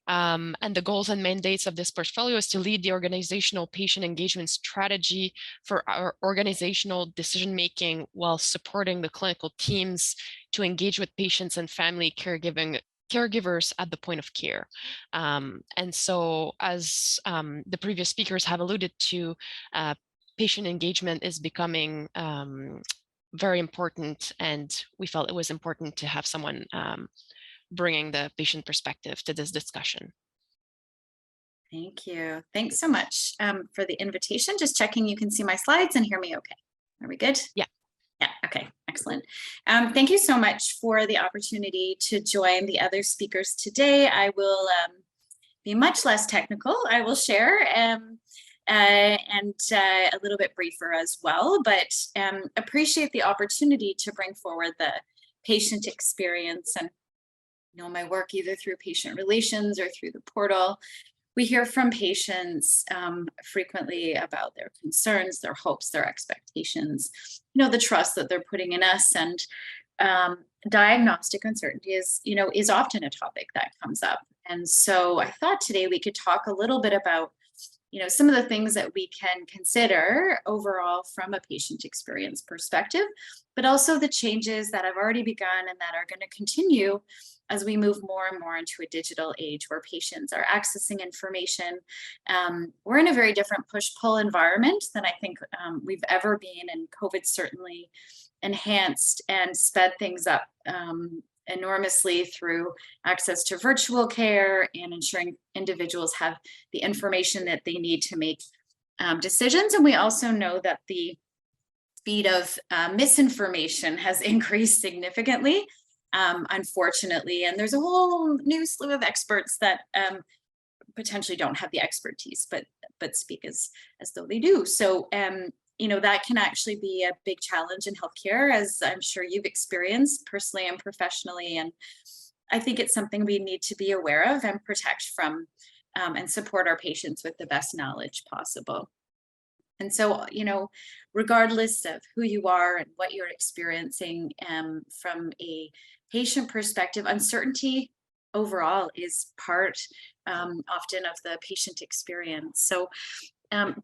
And the goals and mandates of this portfolio is to lead the organizational patient engagement strategy for our organizational decision-making while supporting the clinical teams to engage with patients and family caregivers at the point of care. And so as the previous speakers have alluded to, patient engagement is becoming very important, and we felt it was important to have someone bringing the patient perspective to this discussion. Thank you. Thanks so much for the invitation. Just checking you can see my slides and hear me okay. Are we good? Yeah. Yeah, okay, excellent. Thank you so much for the opportunity to join the other speakers today. I will be much less technical. I will share and a little bit briefer as well, but appreciate the opportunity to bring forward the patient experience and my work either through patient relations or through the portal. We hear from patients frequently about their concerns, their hopes, their expectations, the trust that they're putting in us, and diagnostic uncertainty is often a topic that comes up. And so I thought today we could talk a little bit about some of the things that we can consider overall from a patient experience perspective, but also the changes that have already begun and that are going to continue as we move more and more into a digital age where patients are accessing information. We're in a very different push-pull environment than I think we've ever been, and COVID certainly enhanced and sped things up enormously through access to virtual care and ensuring individuals have the information that they need to make decisions. And we also know that the speed of misinformation has increased significantly, unfortunately, and there's a whole new slew of experts that potentially don't have the expertise, but speak as though they do. So that can actually be a big challenge in healthcare, as I'm sure you've experienced personally and professionally. And I think it's something we need to be aware of and protect from, and support our patients with the best knowledge possible. And so, regardless of who you are and what you're experiencing, from a patient perspective, uncertainty overall is part often of the patient experience. So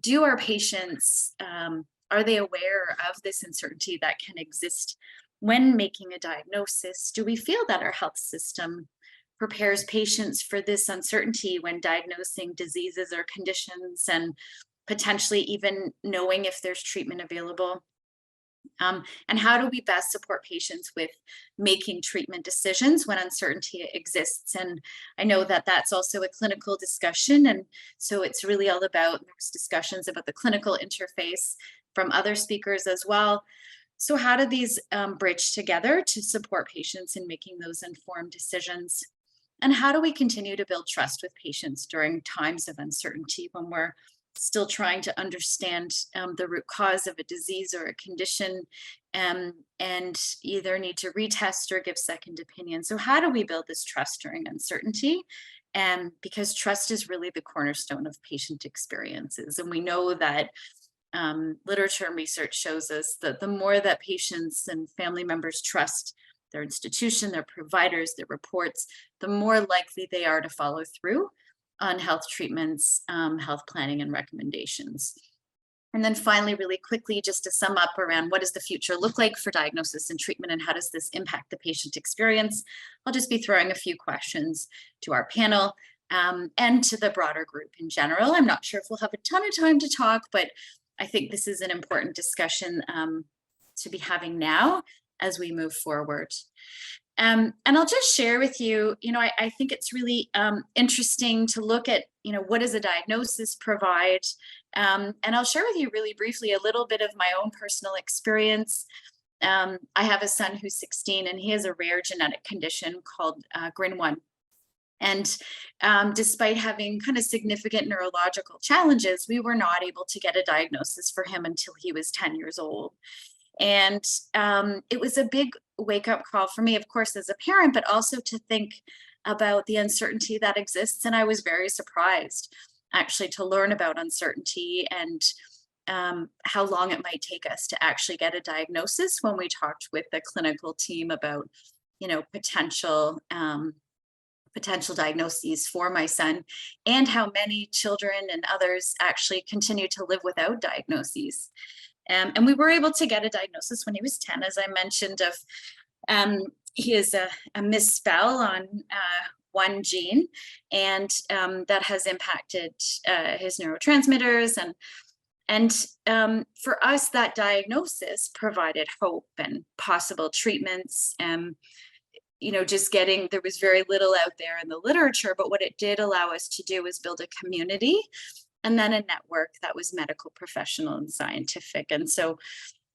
do our patients, are they aware of this uncertainty that can exist when making a diagnosis? Do we feel that our health system prepares patients for this uncertainty when diagnosing diseases or conditions, and potentially even knowing if there's treatment available? And how do we best support patients with making treatment decisions when uncertainty exists? And I know that that's also a clinical discussion. And so it's really all about those discussions about the clinical interface from other speakers as well. So how do these bridge together to support patients in making those informed decisions? And how do we continue to build trust with patients during times of uncertainty when we're still trying to understand the root cause of a disease or a condition, and either need to retest or give second opinion? So how do we build this trust during uncertainty? Because trust is really the cornerstone of patient experiences. And we know that literature and research shows us that the more that patients and family members trust their institution, their providers, their reports, the more likely they are to follow through on health treatments, health planning, and recommendations. And then finally, really quickly, just to sum up around what does the future look like for diagnosis and treatment, and how does this impact the patient experience? I'll just be throwing a few questions to our panel and to the broader group in general. I'm not sure if we'll have a ton of time to talk, but I think this is an important discussion to be having now as we move forward. And I'll just share with you, I think it's really interesting to look at, what does a diagnosis provide? And I'll share with you really briefly a little bit of my own personal experience. I have a son who's 16, and he has a rare genetic condition called GRIN1. And despite having kind of significant neurological challenges, we were not able to get a diagnosis for him until he was 10 years old. And it was a big wake-up call for me, of course, as a parent, but also to think about the uncertainty that exists. And I was very surprised, actually, to learn about uncertainty and how long it might take us to actually get a diagnosis when we talked with the clinical team about, potential diagnoses for my son, and how many children and others actually continue to live without diagnoses. And we were able to get a diagnosis when he was 10, as I mentioned, of he is a misspell on one gene, and that has impacted his neurotransmitters. And for us, that diagnosis provided hope and possible treatments. Just there was very little out there in the literature, but what it did allow us to do was build a community and then a network that was medical, professional, and scientific. And so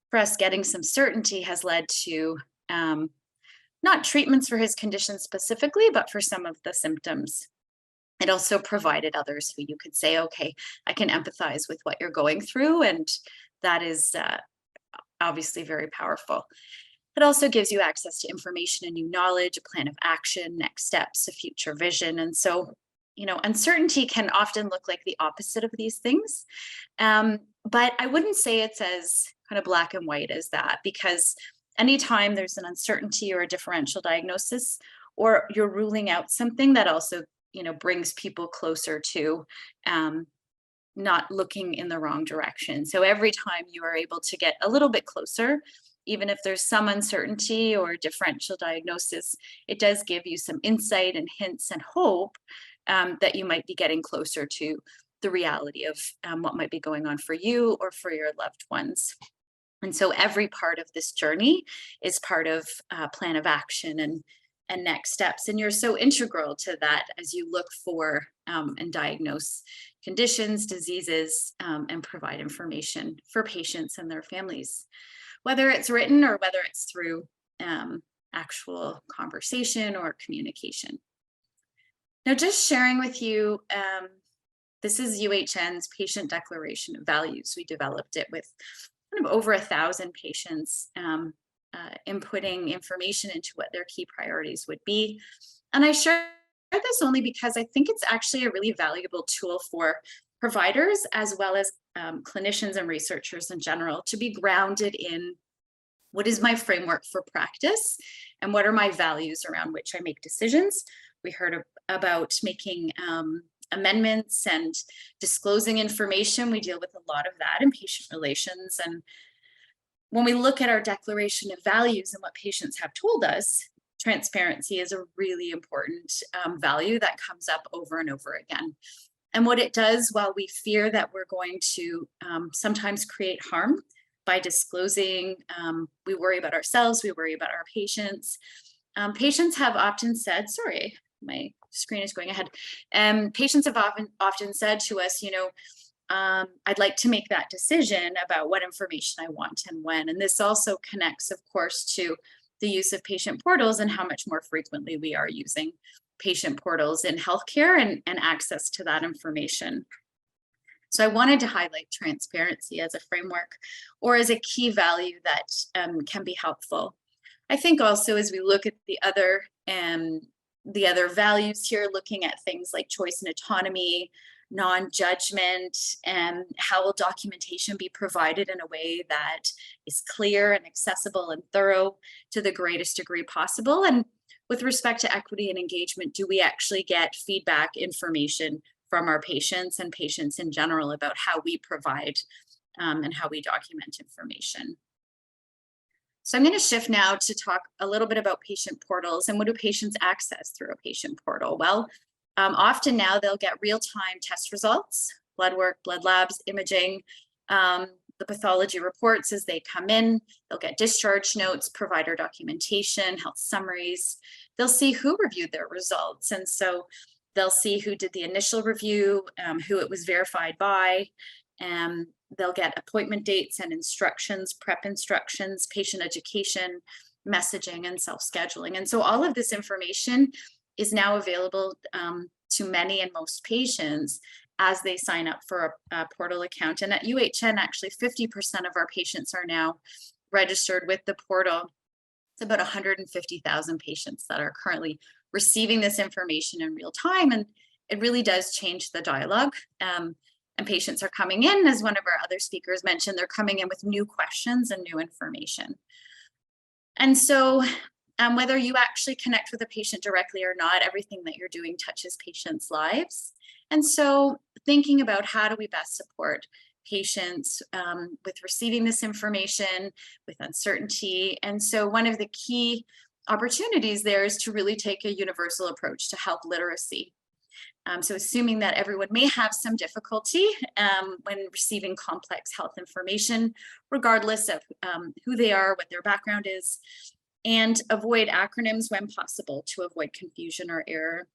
for us, getting some certainty has led to not treatments for his condition specifically, but for some of the symptoms. It also provided others who you could say, okay, I can empathize with what you're going through. And that is obviously very powerful. It also gives you access to information and new knowledge, a plan of action, next steps, a future vision. And so, uncertainty can often look like the opposite of these things. But I wouldn't say it's as kind of black and white as that, because anytime there's an uncertainty or a differential diagnosis, or you're ruling out something, that also, brings people closer to not looking in the wrong direction. So every time you are able to get a little bit closer, even if there's some uncertainty or differential diagnosis, it does give you some insight and hints and hope that you might be getting closer to the reality of what might be going on for you or for your loved ones. And so every part of this journey is part of a plan of action and next steps. And you're so integral to that as you look for and diagnose conditions, diseases, and provide information for patients and their families, whether it's written or whether it's through actual conversation or communication. Now, just sharing with you, this is UHN's Patient Declaration of Values. We developed it with kind of over 1,000 patients inputting information into what their key priorities would be. And I share this only because I think it's actually a really valuable tool for providers as well as clinicians and researchers in general to be grounded in what is my framework for practice and what are my values around which I make decisions. We heard about making amendments and disclosing information. We deal with a lot of that in patient relations. And when we look at our declaration of values and what patients have told us, transparency is a really important value that comes up over and over again. And what it does, while we fear that we're going to sometimes create harm by disclosing, we worry about ourselves, we worry about our patients. Patients have often said, sorry, my screen is going ahead. Patients have often said to us, I'd like to make that decision about what information I want and when. And this also connects, of course, to the use of patient portals and how much more frequently we are using patient portals in healthcare and access to that information. So I wanted to highlight transparency as a framework or as a key value that can be helpful. I think also as we look at the other values here, looking at things like choice and autonomy, non-judgment, and how will documentation be provided in a way that is clear and accessible and thorough to the greatest degree possible. And with respect to equity and engagement, do we actually get feedback information from our patients and patients in general about how we provide and how we document information? So I'm going to shift now to talk a little bit about patient portals and what do patients access through a patient portal? Well, often now they'll get real-time test results, blood work, blood labs, imaging, the pathology reports as they come in. They'll get discharge notes, provider documentation, health summaries. They'll see who reviewed their results. And so they'll see who did the initial review, who it was verified by. They'll get appointment dates and instructions, prep instructions, patient education, messaging, and self-scheduling. And so all of this information is now available to many and most patients as they sign up for a portal account. And at UHN, actually 50% of our patients are now registered with the portal. It's about 150,000 patients that are currently receiving this information in real time. And it really does change the dialogue. And patients are coming in, as one of our other speakers mentioned, they're coming in with new questions and new information. And so whether you actually connect with a patient directly or not, everything that you're doing touches patients' lives. And so thinking about how do we best support patients with receiving this information, with uncertainty. And so one of the key opportunities there is to really take a universal approach to health literacy. So assuming that everyone may have some difficulty when receiving complex health information, regardless of who they are, what their background is, and avoid acronyms when possible to avoid confusion or error.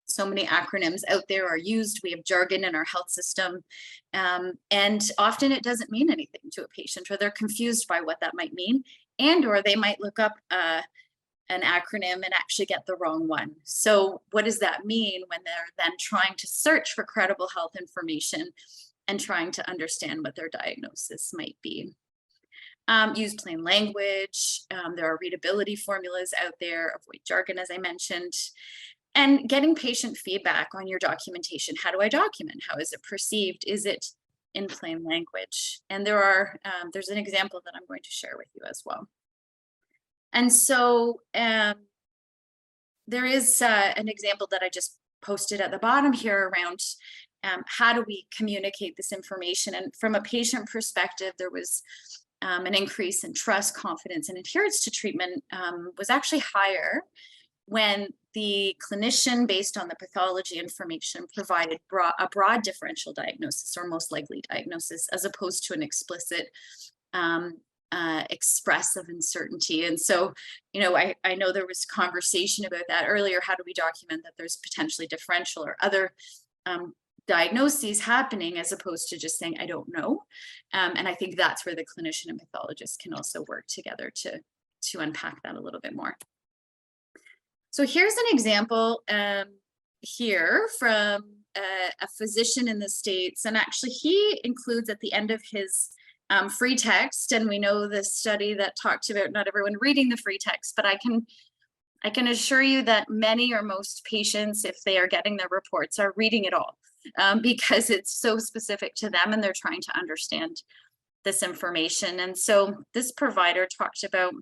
So many acronyms out there are used. We have jargon in our health system, and often it doesn't mean anything to a patient, or they're confused by what that might mean, and or they might look up an acronym and actually get the wrong one. So what does that mean when they're then trying to search for credible health information and trying to understand what their diagnosis might be? Use plain language. There are readability formulas out there. Avoid jargon, as I mentioned. And getting patient feedback on your documentation. How do I document? How is it perceived? Is it in plain language? And there's an example that I'm going to share with you as well. And so there is an example that I just posted at the bottom here around how do we communicate this information? And from a patient perspective, there was an increase in trust, confidence, and adherence to treatment was actually higher when the clinician, based on the pathology information, provided a broad differential diagnosis or most likely diagnosis, as opposed to an explicit express of uncertainty. And so, I know there was conversation about that earlier. How do we document that there's potentially differential or other diagnoses happening, as opposed to just saying, I don't know. And I think that's where the clinician and pathologist can also work together to unpack that a little bit more. So here's an example here from a physician in the States. And actually he includes at the end of his free text, and we know this study that talked about not everyone reading the free text, but I can assure you that many or most patients, if they are getting their reports, are reading it all because it's so specific to them and they're trying to understand this information. And so this provider talked about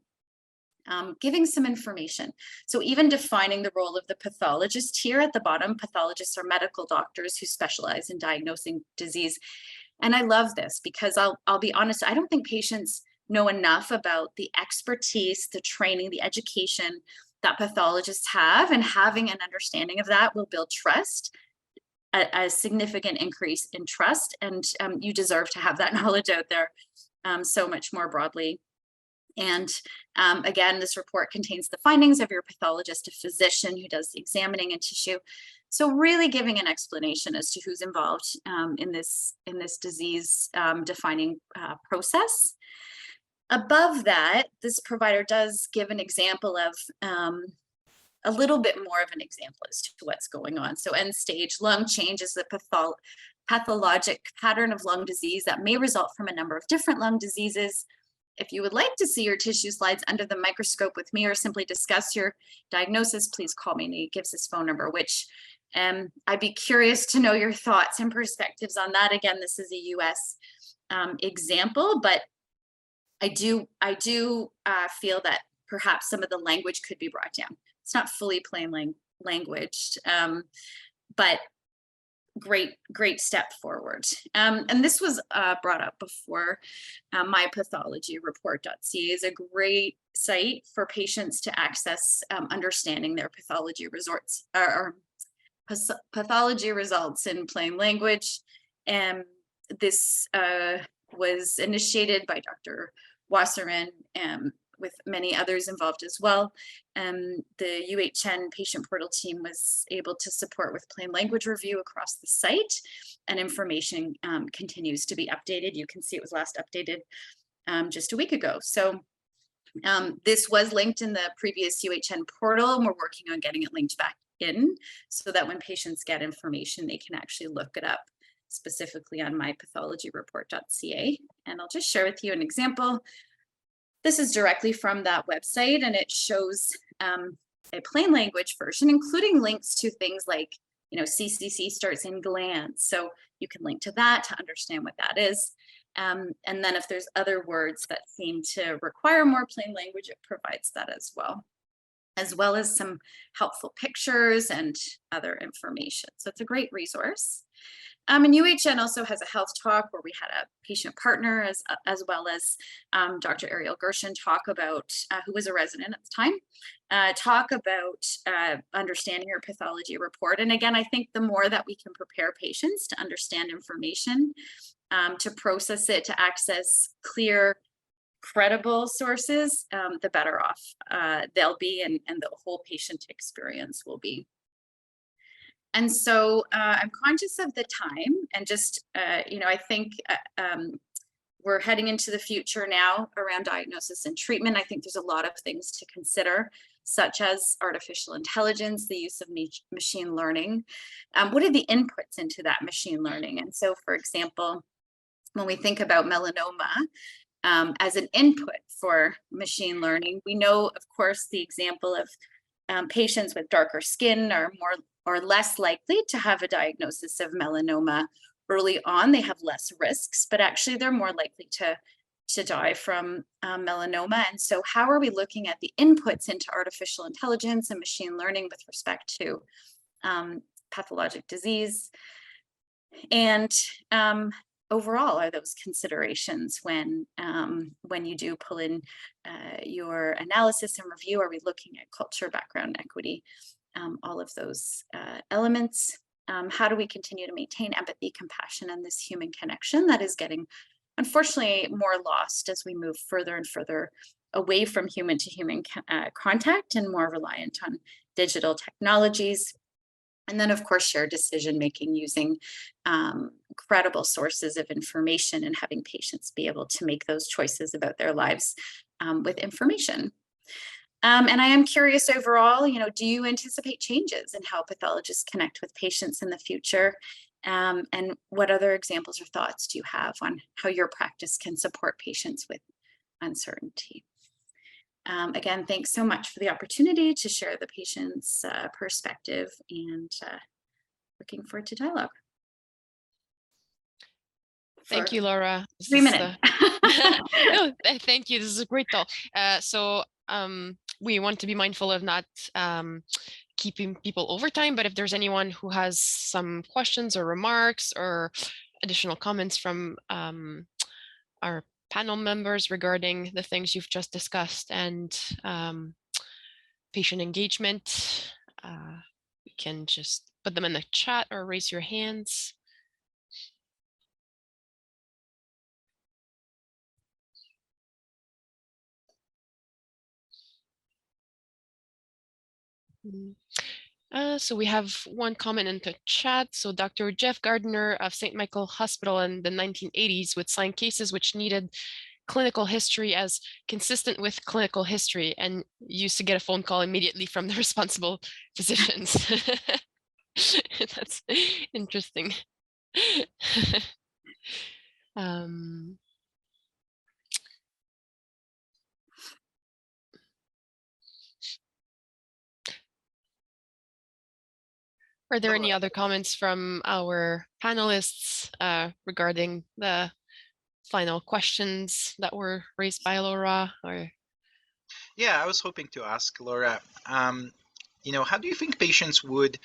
giving some information. So even defining the role of the pathologist here at the bottom. Pathologists are medical doctors who specialize in diagnosing disease. And I love this because I'll be honest, I don't think patients know enough about the expertise, the training, the education that pathologists have, and having an understanding of that will build trust, a significant increase in trust, and you deserve to have that knowledge out there so much more broadly. And again, this report contains the findings of your pathologist, a physician who does the examining in tissue. So really giving an explanation as to who's involved in this disease defining process. Above that, this provider does give an example of a little bit more of an example as to what's going on. So end stage lung change is the pathologic pattern of lung disease that may result from a number of different lung diseases. If you would like to see your tissue slides under the microscope with me or simply discuss your diagnosis, please call me. And he gives his phone number, which I'd be curious to know your thoughts and perspectives on that. Again, this is a US example, but I do feel that perhaps some of the language could be brought down. It's not fully plain language, but great step forward. And this was brought up before. mypathologyreport.ca is a great site for patients to access understanding their pathology results or pathology results in plain language. And this was initiated by Dr. Wasserman with many others involved as well. The UHN patient portal team was able to support with plain language review across the site, and information continues to be updated. You can see it was last updated just a week ago. So this was linked in the previous UHN portal, and we're working on getting it linked back in so that when patients get information, they can actually look it up specifically on mypathologyreport.ca. And I'll just share with you an example. This is directly from that website, and it shows a plain language version, including links to things like, CCC starts in glands. So you can link to that to understand what that is. And then if there's other words that seem to require more plain language, it provides that as well as some helpful pictures and other information. So it's a great resource. And UHN also has a health talk where we had a patient partner as well as Dr. Ariel Gershon talk about, who was a resident at the time, talk about understanding your pathology report. And again, I think the more that we can prepare patients to understand information, to process it, to access clear, credible sources, the better off they'll be, and the whole patient experience will be. And so I'm conscious of the time, and just, I think we're heading into the future now around diagnosis and treatment. I think there's a lot of things to consider, such as artificial intelligence, the use of machine learning. What are the inputs into that machine learning? And so, for example, when we think about melanoma as an input for machine learning, we know, of course, the example of patients with darker skin are more or less likely to have a diagnosis of melanoma early on. They have less risks, but actually they're more likely to die from melanoma. And so how are we looking at the inputs into artificial intelligence and machine learning with respect to pathologic disease? And overall, are those considerations when you do pull in your analysis and review? Are we looking at culture, background, equity? All of those elements. How do we continue to maintain empathy, compassion, and this human connection that is getting, unfortunately, more lost as we move further and further away from human to human contact and more reliant on digital technologies? And then, of course, shared decision making using credible sources of information and having patients be able to make those choices about their lives with information. And I am curious overall, do you anticipate changes in how pathologists connect with patients in the future? And what other examples or thoughts do you have on how your practice can support patients with uncertainty? Again, thanks so much for the opportunity to share the patient's perspective, and looking forward to dialogue. Thank you, Laura. 3 minutes. No, thank you. This is a great talk. So we want to be mindful of not keeping people over time, but if there's anyone who has some questions or remarks or additional comments from our panel members regarding the things you've just discussed and patient engagement, we can just put them in the chat or raise your hands. So we have one comment in the chat. So Dr. Jeff Gardner of St. Michael Hospital in the 1980s would sign cases which needed clinical history as consistent with clinical history, and used to get a phone call immediately from the responsible physicians. That's interesting. Are there any other comments from our panelists regarding the final questions that were raised by Laura? Or yeah, I was hoping to ask Laura, you know, how do you think patients would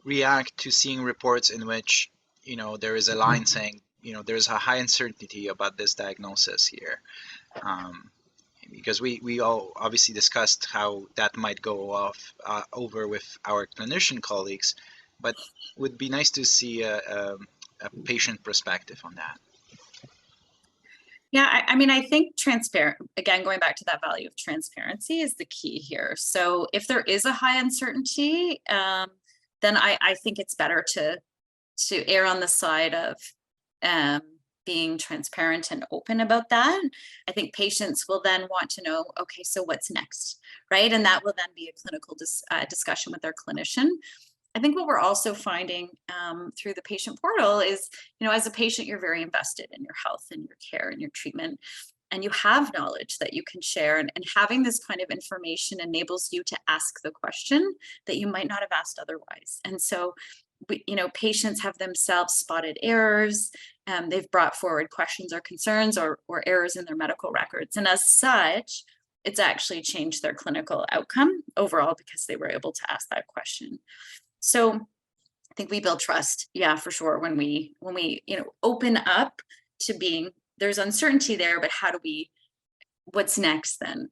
react to seeing reports in which, you know, there is a line saying, you know, there's a high uncertainty about this diagnosis here? Because we all obviously discussed how that might go over with our clinician colleagues, but would be nice to see a patient perspective on that. Yeah, I mean, I think again, going back to that value of transparency is the key here. So if there is a high uncertainty, then I think it's better to err on the side of being transparent and open about that. I think patients will then want to know, okay, so what's next, right? And that will then be a clinical discussion with their clinician. I think what we're also finding through the patient portal is, you know, as a patient, you're very invested in your health and your care and your treatment, and you have knowledge that you can share. And having this kind of information enables you to ask the question that you might not have asked otherwise. And so, you know, patients have themselves spotted errors. They've brought forward questions or concerns or errors in their medical records. And as such, it's actually changed their clinical outcome overall because they were able to ask that question. So I think we build trust, yeah, for sure, when we you know, open up to being, there's uncertainty there, but how do we, what's next then?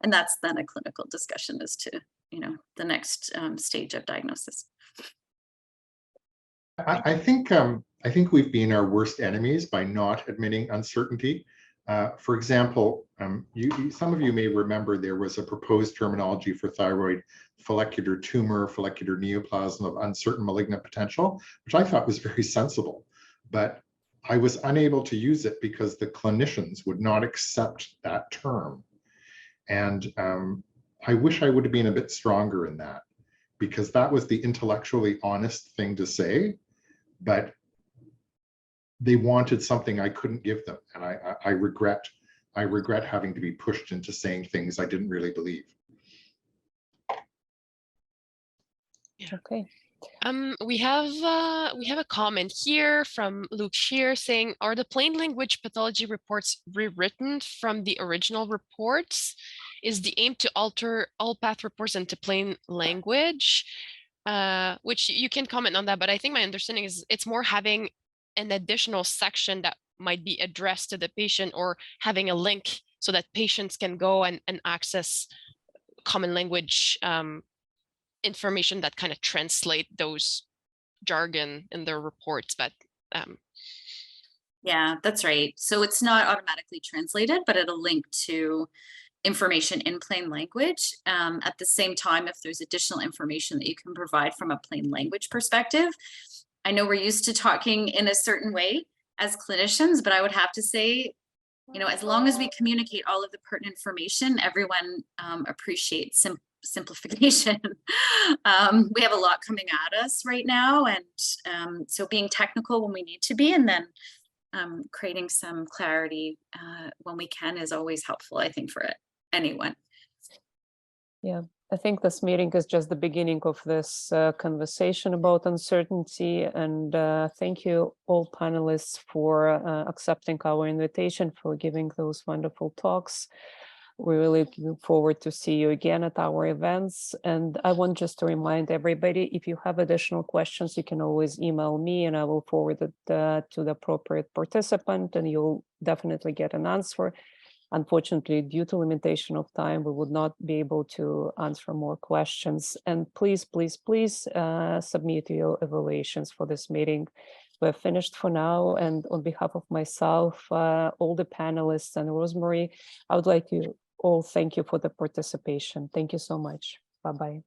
And that's then a clinical discussion as to, you know, the next stage of diagnosis. I think we've been our worst enemies by not admitting uncertainty. For example, some of you may remember there was a proposed terminology for thyroid follicular tumor, follicular neoplasm of uncertain malignant potential, which I thought was very sensible, but I was unable to use it because the clinicians would not accept that term. And I wish I would have been a bit stronger in that, because that was the intellectually honest thing to say, but they wanted something I couldn't give them. And I regret having to be pushed into saying things I didn't really believe. Okay. We have a comment here from Luke Shear saying, are the plain language pathology reports rewritten from the original reports? Is the aim to alter all path reports into plain language? Which you can comment on that, but I think my understanding is it's more having an additional section that might be addressed to the patient, or having a link so that patients can go and access common language information that kind of translate those jargon in their reports. But yeah, that's right. So it's not automatically translated, but it'll link to information in plain language. At the same time, if there's additional information that you can provide from a plain language perspective, I know we're used to talking in a certain way as clinicians, but I would have to say, you know, as long as we communicate all of the pertinent information, everyone appreciates simplification. We have a lot coming at us right now, and so being technical when we need to be, and then creating some clarity when we can is always helpful, I think, for anyone. Yeah, I think this meeting is just the beginning of this conversation about uncertainty, and thank you all panelists for accepting our invitation, for giving those wonderful talks. We're really looking forward to see you again at our events. And I want just to remind everybody, if you have additional questions, you can always email me and I will forward it to the appropriate participant, and you'll definitely get an answer. Unfortunately, due to limitation of time, we would not be able to answer more questions. And please, please, please submit your evaluations for this meeting. We're finished for now. And on behalf of myself, all the panelists, and Rosemarie, I would like to all thank you for the participation. Thank you so much. Bye-bye.